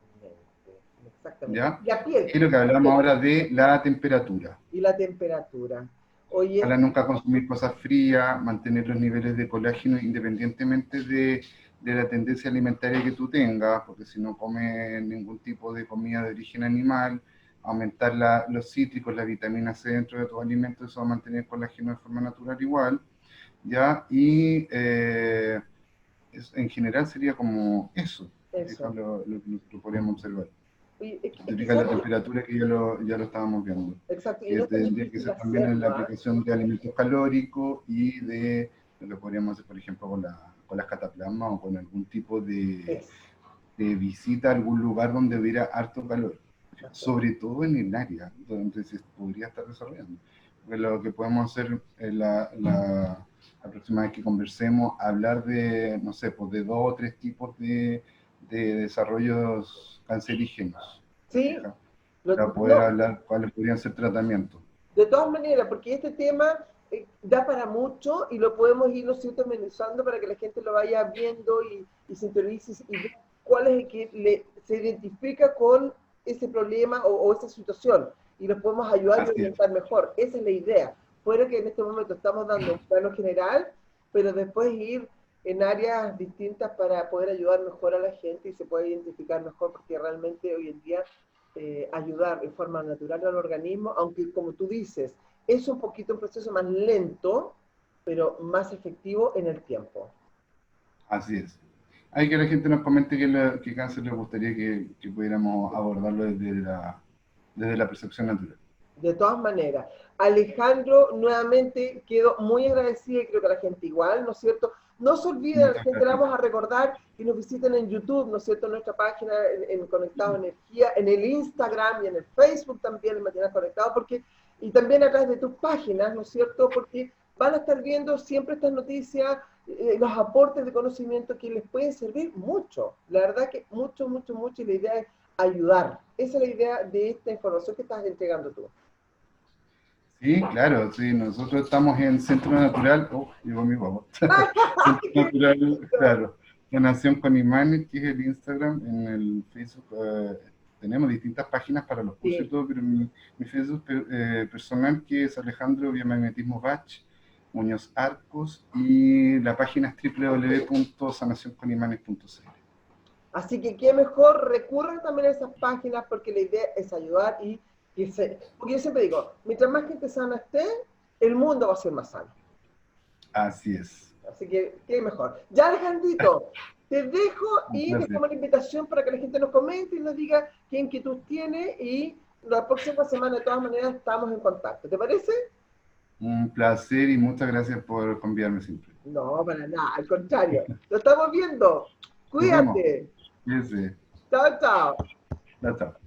Speaker 1: exactamente.
Speaker 2: ¿Ya?
Speaker 1: Y
Speaker 2: Y lo que
Speaker 1: la
Speaker 2: hablamos
Speaker 1: piel
Speaker 2: ahora de la temperatura.
Speaker 1: y la temperatura. Oye,
Speaker 2: Ojalá nunca consumir cosas frías, mantener los niveles de colágeno independientemente de la tendencia alimentaria que tú tengas, porque si no comes ningún tipo de comida de origen animal, aumentar los cítricos, la vitamina C dentro de tus alimentos, eso va a mantener el colágeno de forma natural igual, ¿ya? Y en general sería como eso,
Speaker 1: eso.
Speaker 2: fíjate lo que nosotros podríamos observar.
Speaker 1: Oye,
Speaker 2: Te fijas la
Speaker 1: ¿sabes qué?
Speaker 2: temperatura que ya lo estábamos viendo,
Speaker 1: Exacto, y
Speaker 2: que
Speaker 1: no es tan
Speaker 2: tendría que
Speaker 1: difícil
Speaker 2: ser también en
Speaker 1: hacerlo,
Speaker 2: la
Speaker 1: ¿ah?
Speaker 2: aplicación de alimentos calóricos y de lo que podríamos hacer, por ejemplo, con las cataplasmas o con algún tipo
Speaker 1: Es,
Speaker 2: de visita a algún lugar donde hubiera harto calor,
Speaker 1: exactamente.
Speaker 2: sobre todo en el área donde se podría estar desarrollando. Porque lo que podemos hacer la próxima vez que conversemos, hablar de, no sé, pues de 2 o 3 tipos de desarrollos cancerígenos, ¿te
Speaker 1: Sí,
Speaker 2: fijas? Para poder
Speaker 1: no,
Speaker 2: hablar cuáles podrían ser tratamientos.
Speaker 1: de todas maneras, porque este tema da para mucho y lo podemos ir, ¿no es cierto?, amenizando para que la gente lo vaya viendo y se interiorice y vea cuál es el que se identifica con ese problema o esa situación y los podemos ayudar y
Speaker 2: Así es,
Speaker 1: orientar mejor. Esa es la idea. Fuera que en este momento estamos dando un plano general, pero después ir en áreas distintas para poder ayudar mejor a la gente y se puede identificar mejor, porque realmente hoy en día ayudar de forma natural al organismo, aunque como tú dices, es un poquito un proceso más lento, pero más efectivo en el tiempo.
Speaker 2: así es. Hay que la gente nos comente qué cáncer les gustaría que pudiéramos abordarlo desde la percepción natural.
Speaker 1: De todas maneras, Alejandro, nuevamente quedo muy agradecida y creo que la gente igual, ¿no es cierto? No se olviden, a la
Speaker 2: Muchas
Speaker 1: gente le
Speaker 2: gracias.
Speaker 1: vamos a recordar que nos visiten en YouTube, ¿no es cierto? En nuestra página en Conectado Energía, en el Instagram y en el Facebook también, en Mantener Conectado, porque, y también a través de tus páginas, ¿no es cierto? Porque van a estar viendo siempre estas noticias, los aportes de conocimiento que les pueden servir mucho. La verdad que mucho, mucho, mucho, y la idea es ayudar. Esa es la idea de esta información que estás entregando tú.
Speaker 2: Sí, claro, sí, nosotros estamos en Centro Natural, llegó mi guagua. Centro Natural, claro, Sanación con Imanes, que es el Instagram, en el Facebook tenemos distintas páginas para los cursos y
Speaker 1: Sí.
Speaker 2: todo, pero mi Facebook personal, que es Alejandro Biomagnetismo Bach, Muñoz Arcos, y la página es www.sanacionconimanes.cl.
Speaker 1: Así que qué mejor, recurran también a esas páginas porque la idea es ayudar y Porque yo siempre digo, mientras más gente sana esté, el mundo va a ser más sano.
Speaker 2: Así es.
Speaker 1: Así que, ¿qué mejor? Ya, Alejandrito, te dejo y
Speaker 2: Gracias.
Speaker 1: dejamos la invitación para que la gente nos comente y nos diga qué inquietud tiene y la próxima semana, de todas maneras, estamos en contacto. ¿Te parece?
Speaker 2: Un placer y muchas gracias por convidarme siempre.
Speaker 1: No, para nada, al contrario. Lo estamos viendo.
Speaker 2: Nos vemos.
Speaker 1: Cuídate.
Speaker 2: Cuídense.
Speaker 1: Chao, chao.
Speaker 2: Chao, chao.